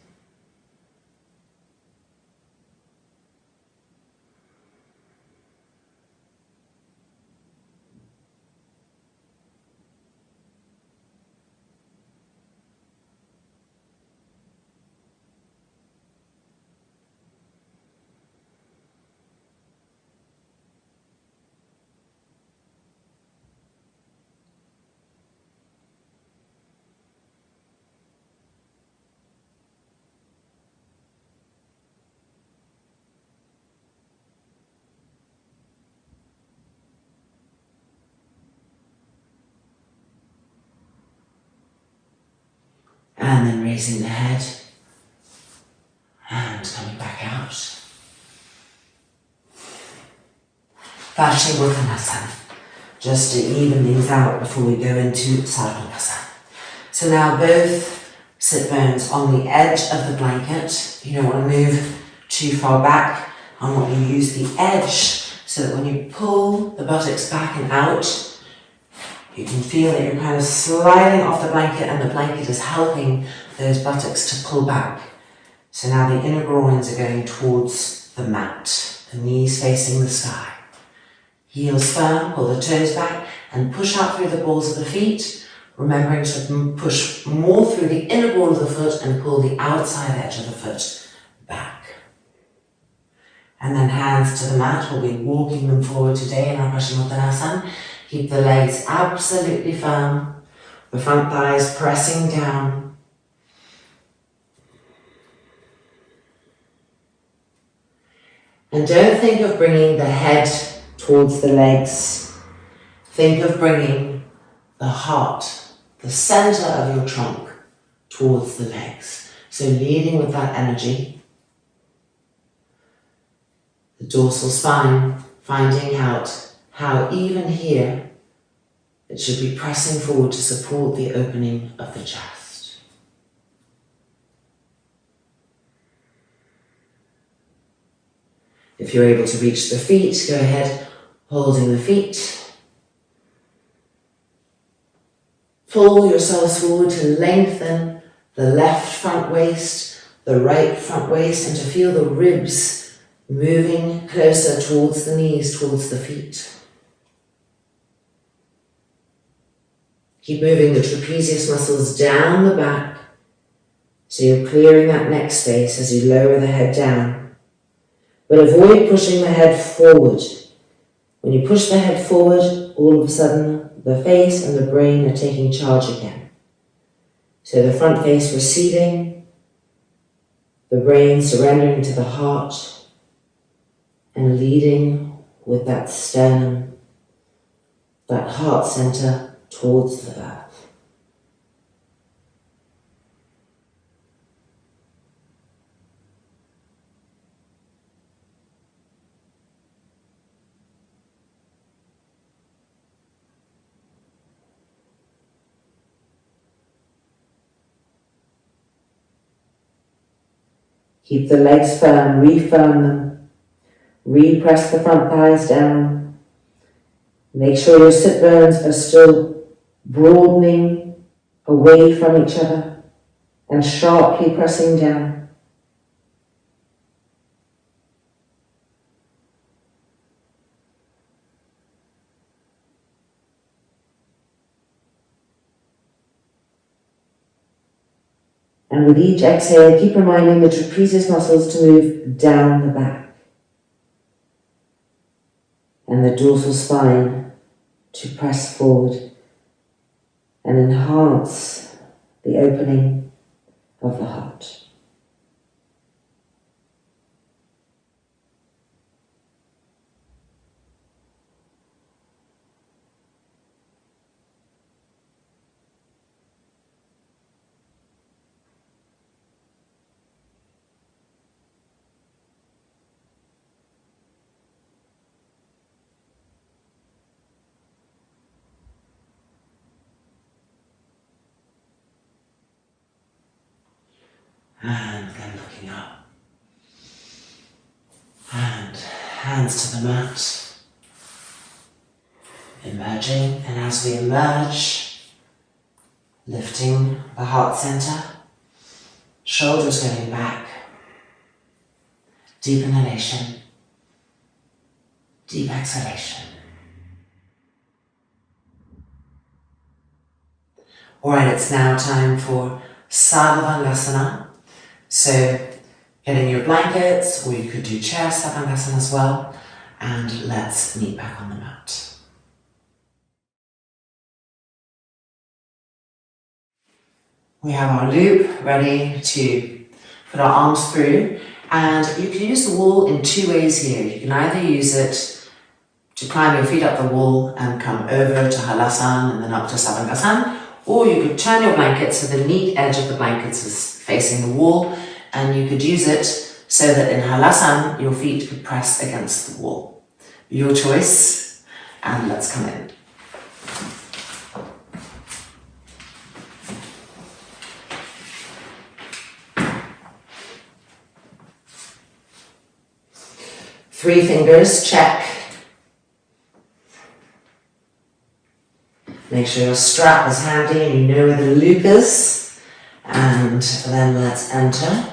raising the head and coming back out. Baddha Konasana, just to even things out before we go into Sarvangasana. So now both sit bones on the edge of the blanket. You don't want to move too far back. I want you to use the edge so that when you pull the buttocks back and out, you can feel that you're kind of sliding off the blanket and the blanket is helping those buttocks to pull back. So now the inner groins are going towards the mat, the knees facing the sky. Heels firm, pull the toes back and push out through the balls of the feet, remembering to push more through the inner ball of the foot and pull the outside edge of the foot back. And then hands to the mat. We'll be walking them forward today in our Paschimottanasana. Keep the legs absolutely firm, the front thighs pressing down. And don't think of bringing the head towards the legs. Think of bringing the heart, the center of your trunk, towards the legs. So leading with that energy. The dorsal spine, finding out how even here it should be pressing forward to support the opening of the chest. If you're able to reach the feet, go ahead, holding the feet. Pull yourselves forward to lengthen the left front waist, the right front waist, and to feel the ribs moving closer towards the knees, towards the feet. Keep moving the trapezius muscles down the back, so you're clearing that neck space as you lower the head down. But avoid pushing the head forward. When you push the head forward, all of a sudden the face and the brain are taking charge again. So the front face receding, the brain surrendering to the heart, and leading with that sternum, that heart center towards the earth. Keep the legs firm, refirm them, repress the front thighs down. Make sure your sit bones are still broadening away from each other and sharply pressing down. And with each exhale, keep reminding the trapezius muscles to move down the back and the dorsal spine to press forward and enhance the opening of the heart. And then looking up. And hands to the mat. Emerging, and as we emerge, lifting the heart center, shoulders going back. Deep inhalation, deep exhalation. Alright, it's now time for Sarvangasana. So getting your blankets, or you could do chair Sarvangasana as well, and let's meet back on the mat. We have our loop ready to put our arms through, and you can use the wall in two ways here. You can either use it to climb your feet up the wall and come over to Halasana and then up to Sarvangasana, Or you could turn your blanket so the neat edge of the blankets is facing the wall, and you could use it so that in Halasana your feet could press against the wall. Your choice, and let's come in. Three fingers, check. Make sure your strap is handy and you know where the loop is. And then let's enter.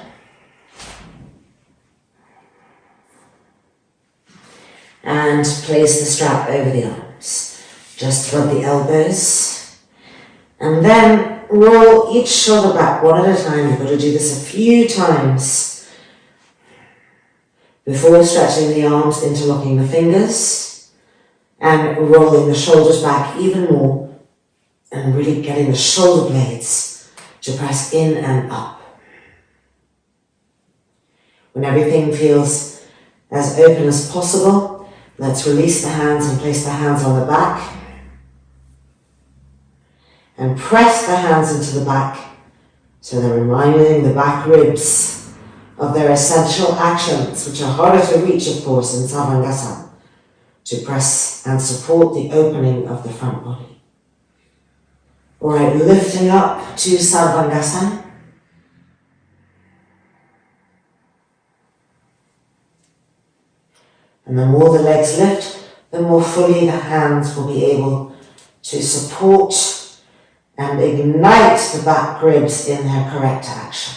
And place the strap over the arms, just above the elbows. And then roll each shoulder back one at a time. You've got to do this a few times before stretching the arms, interlocking the fingers, and rolling the shoulders back even more, and really getting the shoulder blades to press in and up. When everything feels as open as possible, let's release the hands and place the hands on the back, and press the hands into the back so they're reminding the back ribs of their essential actions, which are harder to reach, of course, in Sarvangasana, to press and support the opening of the front body. Alright, lifting up to Sarvangasana. And the more the legs lift, the more fully the hands will be able to support and ignite the back ribs in their correct action.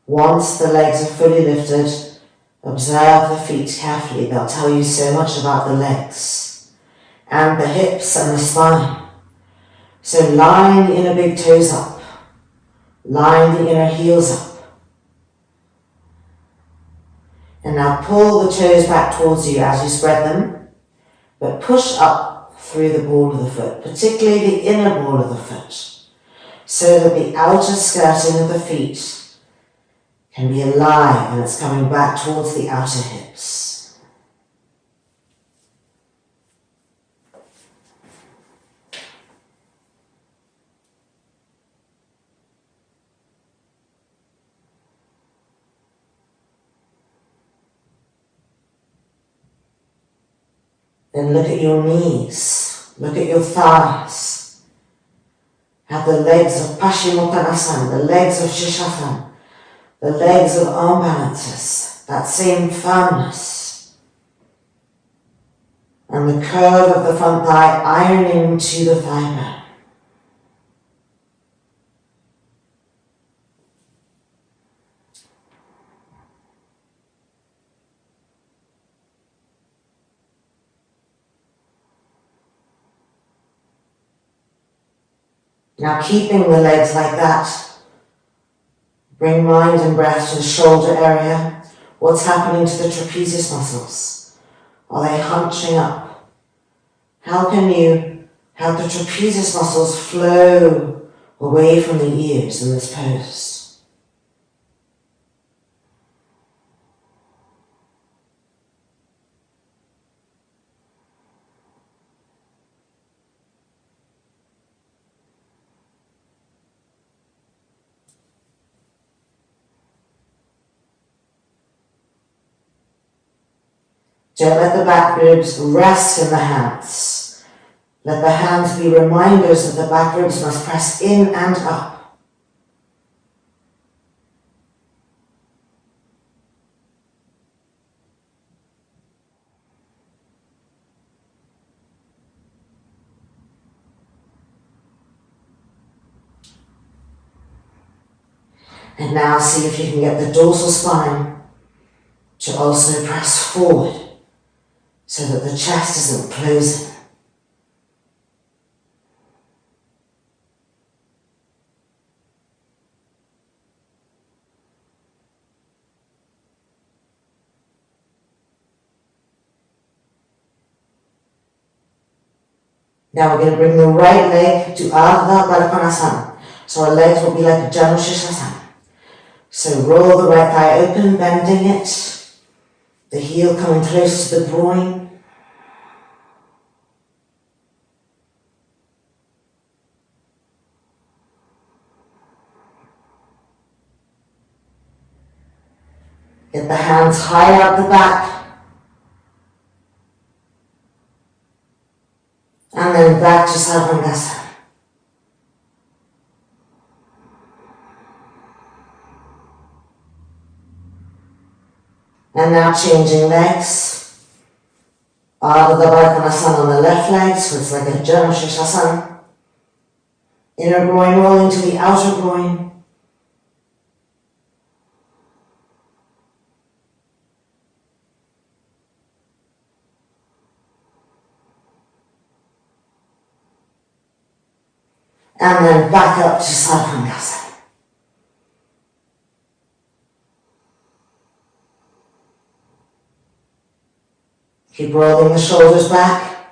Once the legs are fully lifted, observe the feet carefully. They'll tell you so much about the legs and the hips and the spine. So line the inner big toes up, line the inner heels up. And now pull the toes back towards you as you spread them, but push up through the ball of the foot, particularly the inner ball of the foot, so that the outer skirting of the feet can be alive and it's coming back towards the outer hips. Then look at your knees, look at your thighs. Have the legs of Paschimottanasana, the legs of Sirsasana, the legs of arm balances, that same firmness. And the curve of the front thigh ironing to the thigh bone. Now keeping the legs like that, bring mind and breath to the shoulder area. What's happening to the trapezius muscles? Are they hunching up? How can you help the trapezius muscles flow away from the ears in this pose? Don't let the back ribs rest in the hands. Let the hands be reminders that the back ribs must press in and up. And now see if you can get the dorsal spine to also press forward, so that the chest isn't closing. Now we're going to bring the right leg to Supta Baddha Konasana. So our legs will be like a general Sirsasana. So roll the right thigh open, bending it. The heel coming close to the groin. Get the hands high up the back. And then back to Sarvangasana. And now changing legs. Baddha Konasana on the left leg, so it's like a general Sirsasana. Inner groin rolling to the outer groin. And then back up to Sarvangasana. Keep rolling the shoulders back.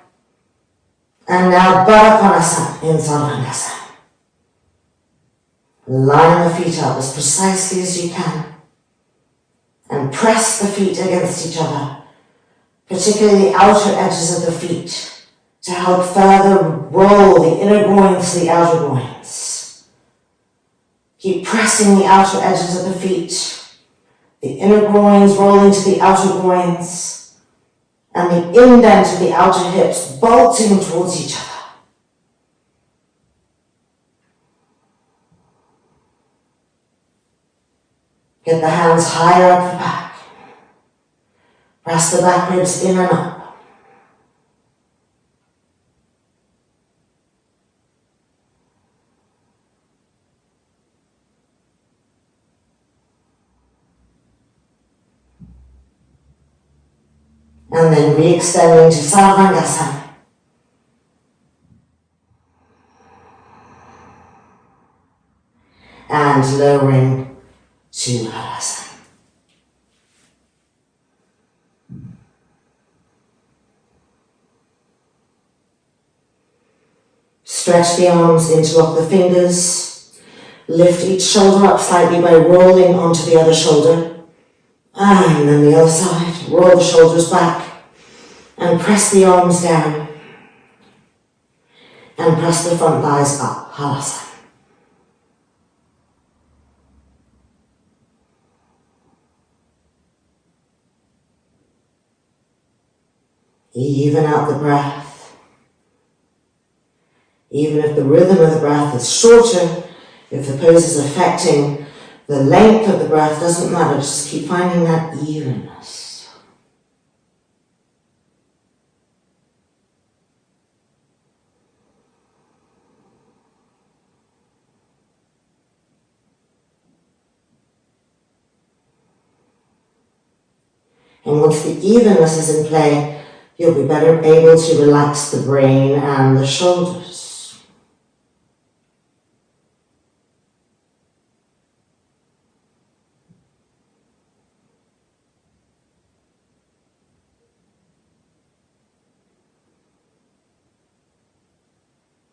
And now Baddha Konasana in Sarvangasana. Line the feet up as precisely as you can. And press the feet against each other, particularly the outer edges of the feet, to help further roll the inner groins to the outer groins. Keep pressing the outer edges of the feet, the inner groins rolling to the outer groins, and the indent of the outer hips bolting towards each other. Get the hands higher up the back. Press the back ribs in and up. And then re-extending to Sarvangasana. And lowering to Dandasana. Stretch the arms, interlock the fingers. Lift each shoulder up slightly by rolling onto the other shoulder. And then the other side, roll the shoulders back and press the arms down and press the front thighs up, Halasana. Even out the breath. Even if the rhythm of the breath is shorter, if the pose is affecting the length of the breath, doesn't matter, just keep finding that evenness. And once the evenness is in play, you'll be better able to relax the brain and the shoulders.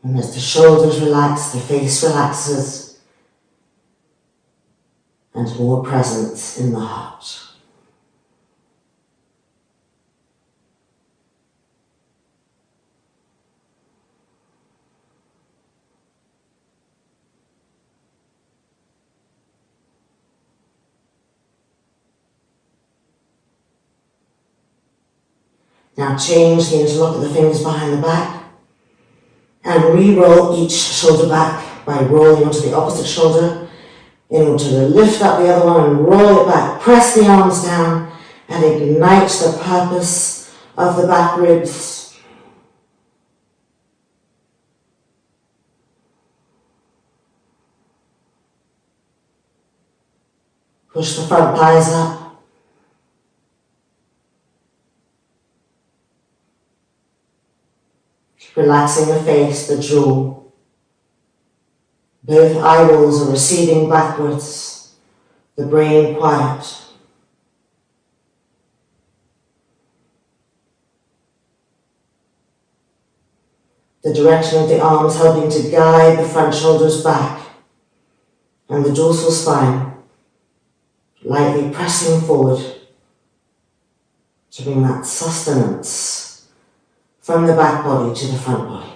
And as the shoulders relax, the face relaxes, and more presence in the heart. Now change the interlock of the fingers behind the back and re-roll each shoulder back by rolling onto the opposite shoulder in order to lift up the other one and roll it back. Press the arms down and ignite the purpose of the back ribs. Push the front thighs up. Relaxing the face, the jaw. Both eyeballs are receding backwards, the brain quiet. The direction of the arms helping to guide the front shoulders back and the dorsal spine lightly pressing forward to bring that sustenance from the back body to the front body.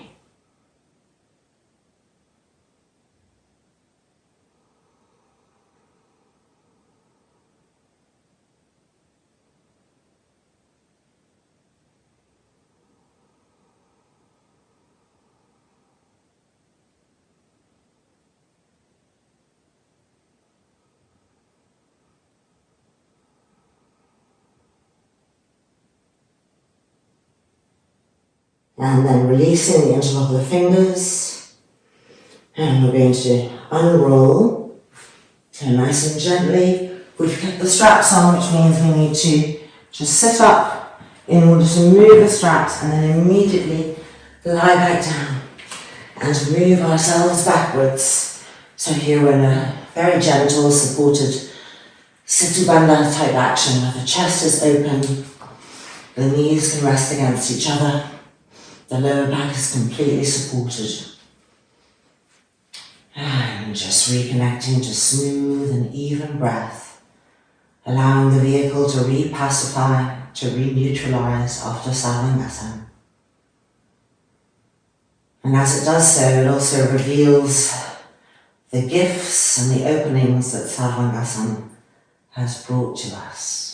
And then releasing the interlock of the fingers. And we're going to unroll. So nice and gently. We've kept the straps on, which means we need to just sit up in order to move the straps and then immediately lie back down and move ourselves backwards. So here we're in a very gentle, supported Supta Baddha type action where the chest is open, the knees can rest against each other. The lower back is completely supported. And just reconnecting to smooth and even breath, allowing the vehicle to repacify, to re-neutralize after Sarvangasana. And as it does so, it also reveals the gifts and the openings that Sarvangasana has brought to us.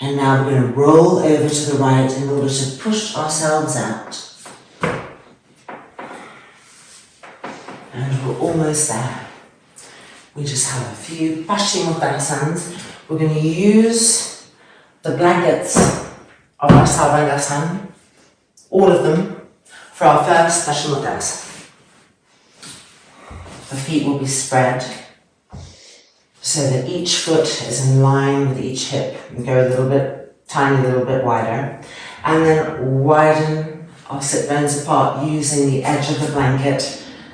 And now we're going to roll over to the right in order to push ourselves out. And we're almost there. We just have a few Paschimottanasans. We're going to use the blankets of our Sarvangasana, all of them, for our first Paschimottanasana. The feet will be spread, so that each foot is in line with each hip and go a little bit, tiny little bit wider. And then widen our sit bones apart using the edge of the blanket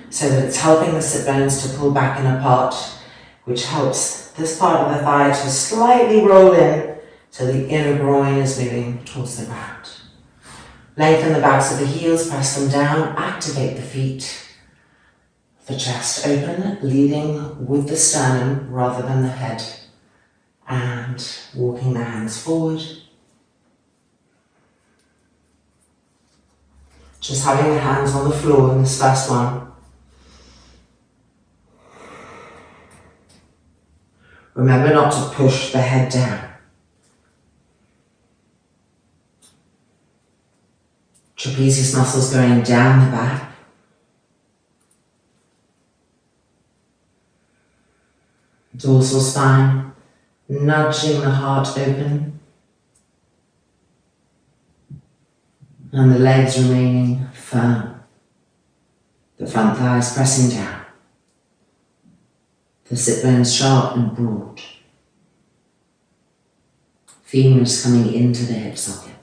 so that it's helping the sit bones to pull back and apart, which helps this part of the thigh to slightly roll in so the inner groin is moving towards the ground. Lengthen the backs of the heels, press them down, activate the feet. The chest open, leading with the sternum rather than the head, and walking the hands forward. Just having the hands on the floor in this first one. Remember not to push the head down. Trapezius muscles going down the back. Dorsal spine, nudging the heart open, and the legs remaining firm. The front thighs pressing down. The sit bones sharp and broad. Femurs coming into the hip sockets.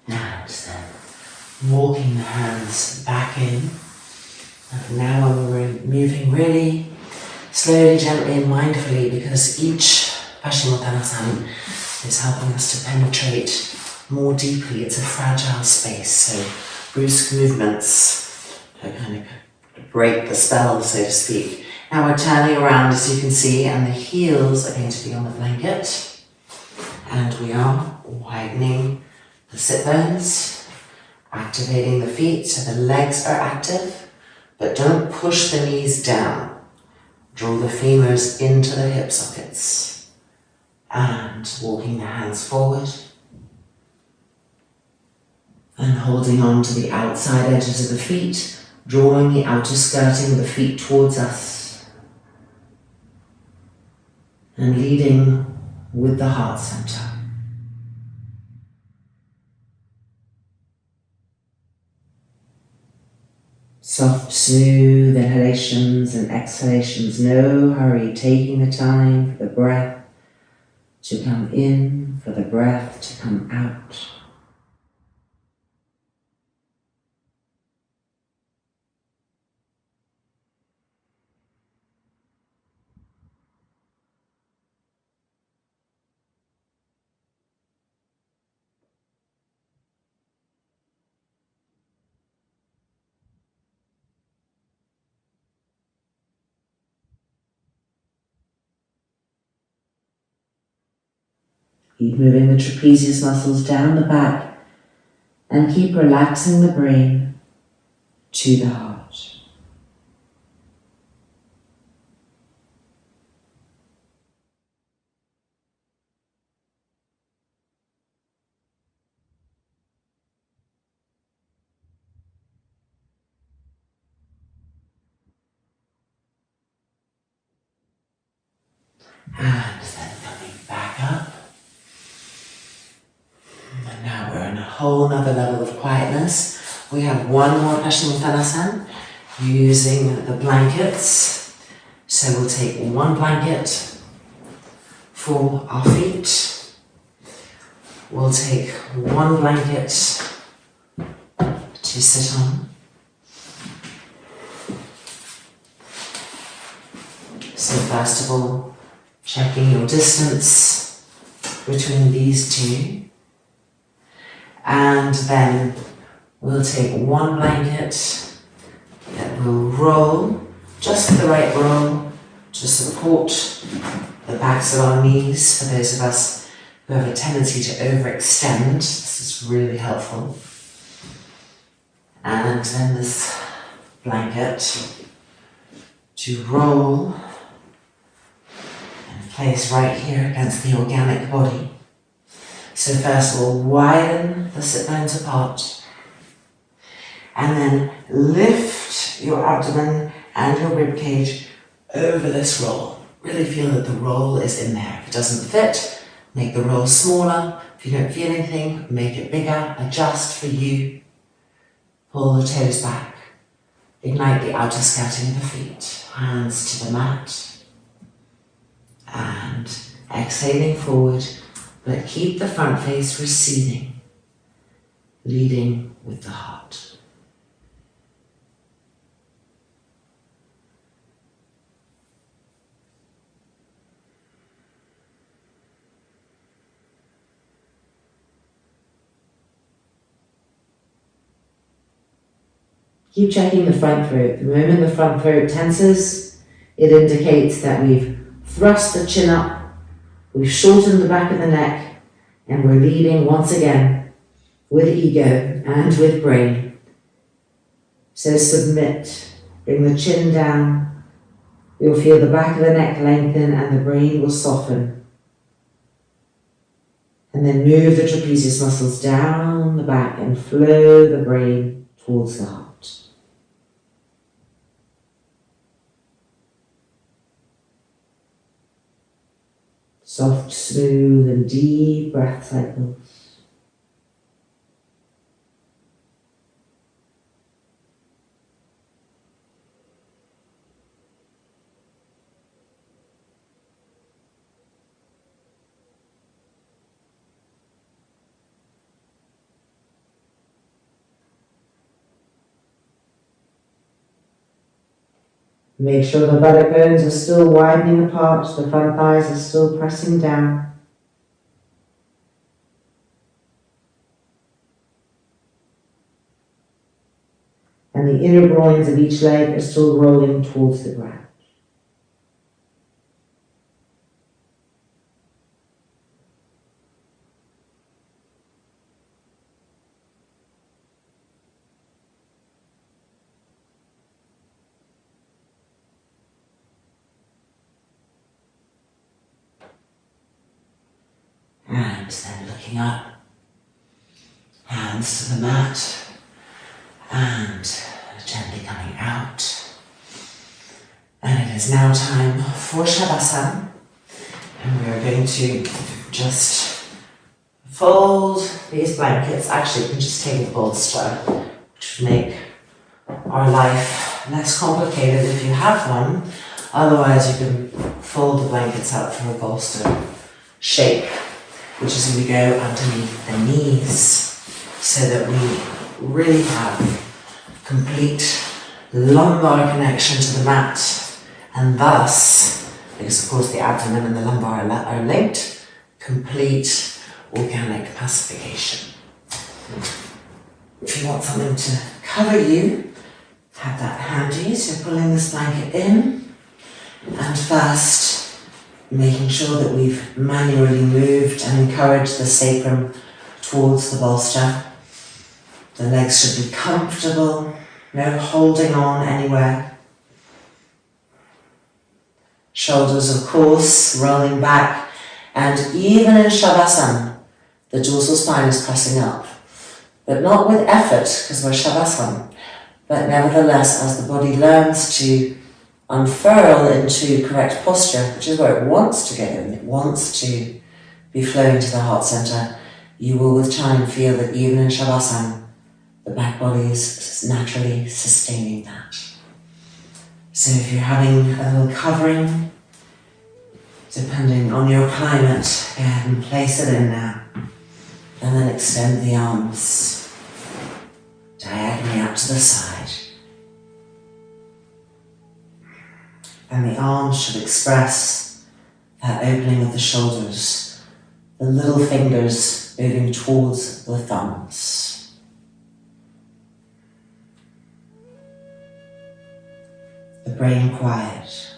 And then walking the hands back in. And now we're moving really slowly, gently and mindfully, because each Paschimottanasana is helping us to penetrate more deeply. It's a fragile space, so brusque movements are kind of break the spell, so to speak. Now we're turning around, as you can see, and the heels are going to be on the blanket. And we are widening the sit bones, activating the feet so the legs are active, but don't push the knees down. Draw the femurs into the hip sockets. And walking the hands forward. And holding on to the outside edges of the feet, drawing the outer skirting of the feet towards us. And leading with the heart center. Soft, smooth inhalations and exhalations, no hurry, taking the time for the breath to come in, for the breath to come out. Keep moving the trapezius muscles down the back and keep relaxing the brain to the heart. And then coming back up. And now we're in a whole nother level of quietness. We have one more Paschimottanasana using the blankets. So we'll take one blanket for our feet. We'll take one blanket to sit on. So first of all, checking your distance between these two. And then we'll take one blanket that will roll, just the right roll, to support the backs of our knees for those of us who have a tendency to overextend. This is really helpful. And then this blanket to roll and place right here against the organic body. So first we'll widen the sit bones apart and then lift your abdomen and your rib cage over this roll. Really feel that the roll is in there. If it doesn't fit, make the roll smaller. If you don't feel anything, make it bigger. Adjust for you. Pull the toes back. Ignite the outer skirting of the feet. Hands to the mat. And exhaling forward. But keep the front face receding, leading with the heart. Keep checking the front throat. The moment the front throat tenses, it indicates that we've thrust the chin up. We've shortened the back of the neck and we're leading once again with ego and with brain. So submit, bring the chin down. You'll feel the back of the neck lengthen and the brain will soften. And then move the trapezius muscles down the back and flow the brain towards the heart. Soft, smooth and deep breath cycles. Make sure the buttock bones are still widening apart, the front thighs are still pressing down. And the inner groins of each leg are still rolling towards the ground. And then looking up, hands to the mat, and gently coming out. And it is now time for Shavasana. And we are going to just fold these blankets. Actually, you can just take a bolster, which would make our life less complicated if you have one. Otherwise, you can fold the blankets out for a bolster shape, which is going to go underneath the knees, so that we really have complete lumbar connection to the mat, and thus, because of course the abdomen and the lumbar are linked, complete organic pacification. If you want something to cover you, have that handy, so pulling this blanket in, and first making sure that we've manually moved and encouraged the sacrum towards the bolster. The legs should be comfortable, no holding on anywhere. Shoulders, of course, rolling back, and even in Shavasana, the dorsal spine is pressing up, but not with effort, because we're Shavasana. But nevertheless, as the body learns to unfurl into correct posture, which is where it wants to go, and it wants to be flowing to the heart center, you will with time feel that even in Shavasana, the back body is naturally sustaining that. So if you're having a little covering, depending on your climate, go ahead and place it in now. And then extend the arms diagonally out to the side. And the arms should express that opening of the shoulders, the little fingers moving towards the thumbs. The brain quiet.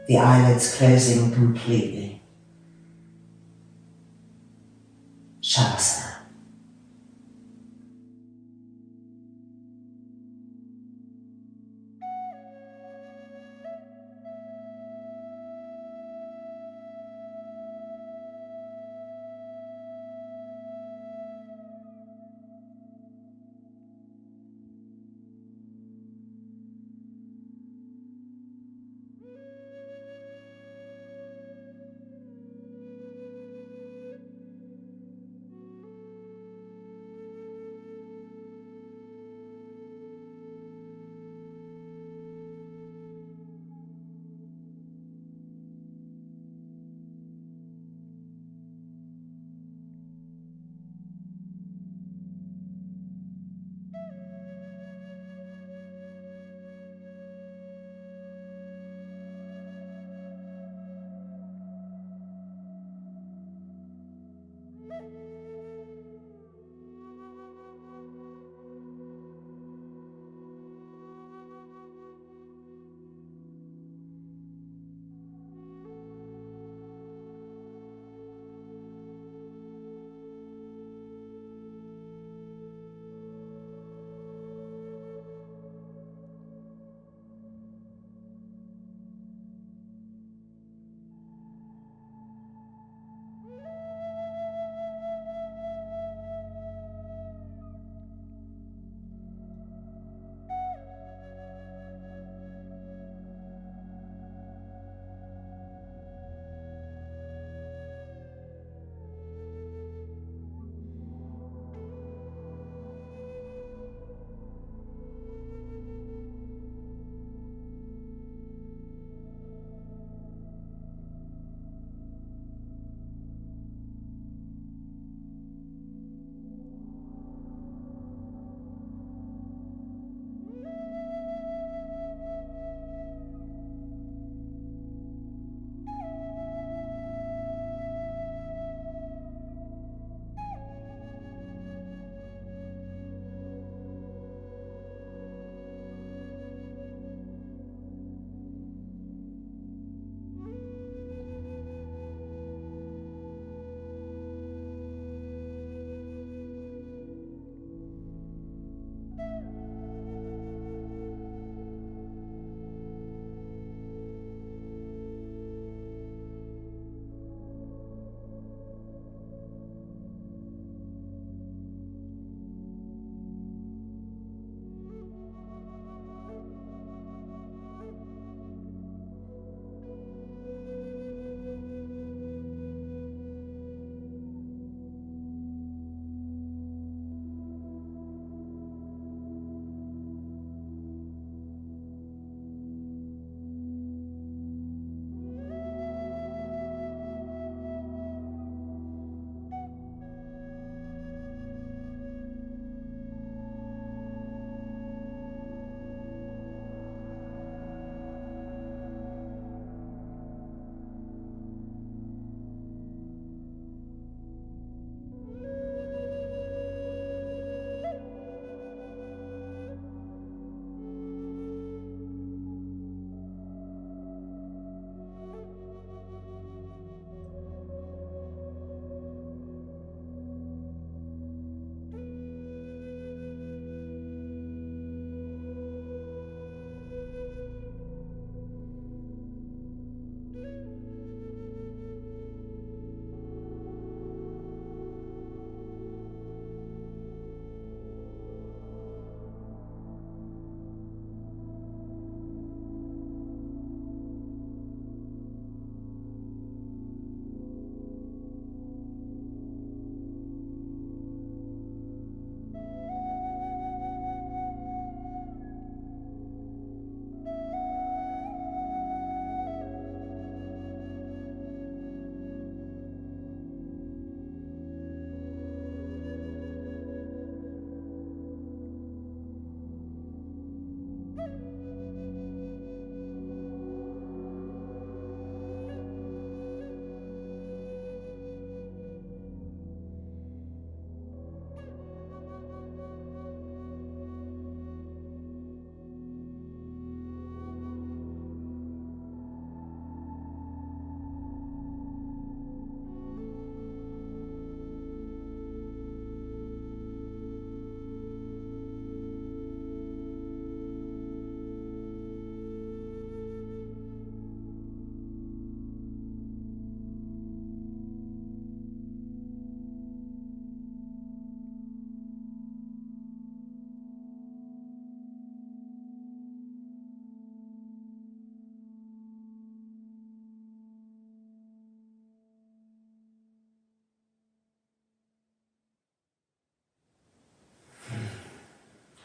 The eyelids closing completely. Shavasana.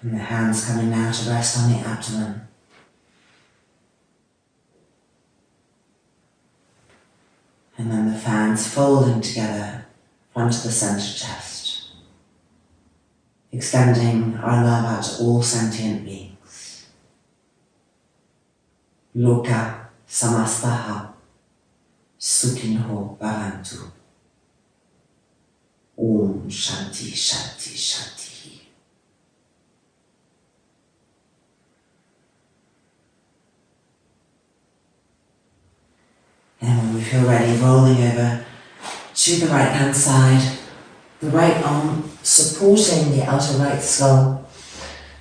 And the hands coming now to rest on the abdomen. And then the fans folding together onto the center chest, extending our love out to all sentient beings. Loka samastaha sukhinho bhavantu. Om Shanti Shanti Shanti. And when we feel ready, rolling over to the right hand side, the right arm supporting the outer right skull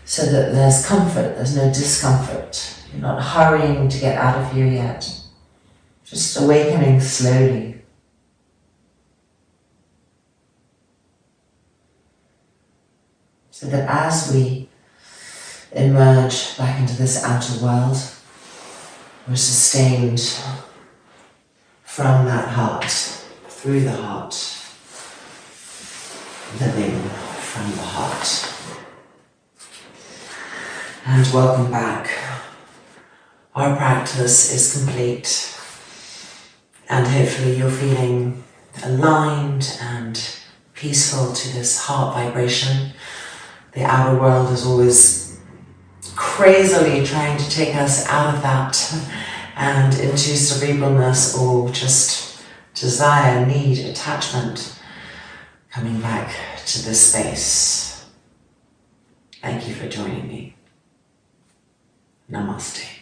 so that there's comfort, there's no discomfort. You're not hurrying to get out of here yet. Just awakening slowly. So that as we emerge back into this outer world, we're sustained from that heart, through the heart, living from the heart. And welcome back. Our practice is complete, and hopefully you're feeling aligned and peaceful to this heart vibration. The outer world is always crazily trying to take us out of that and into cerebralness or just desire, need, attachment, coming back to this space. Thank you for joining me. Namaste.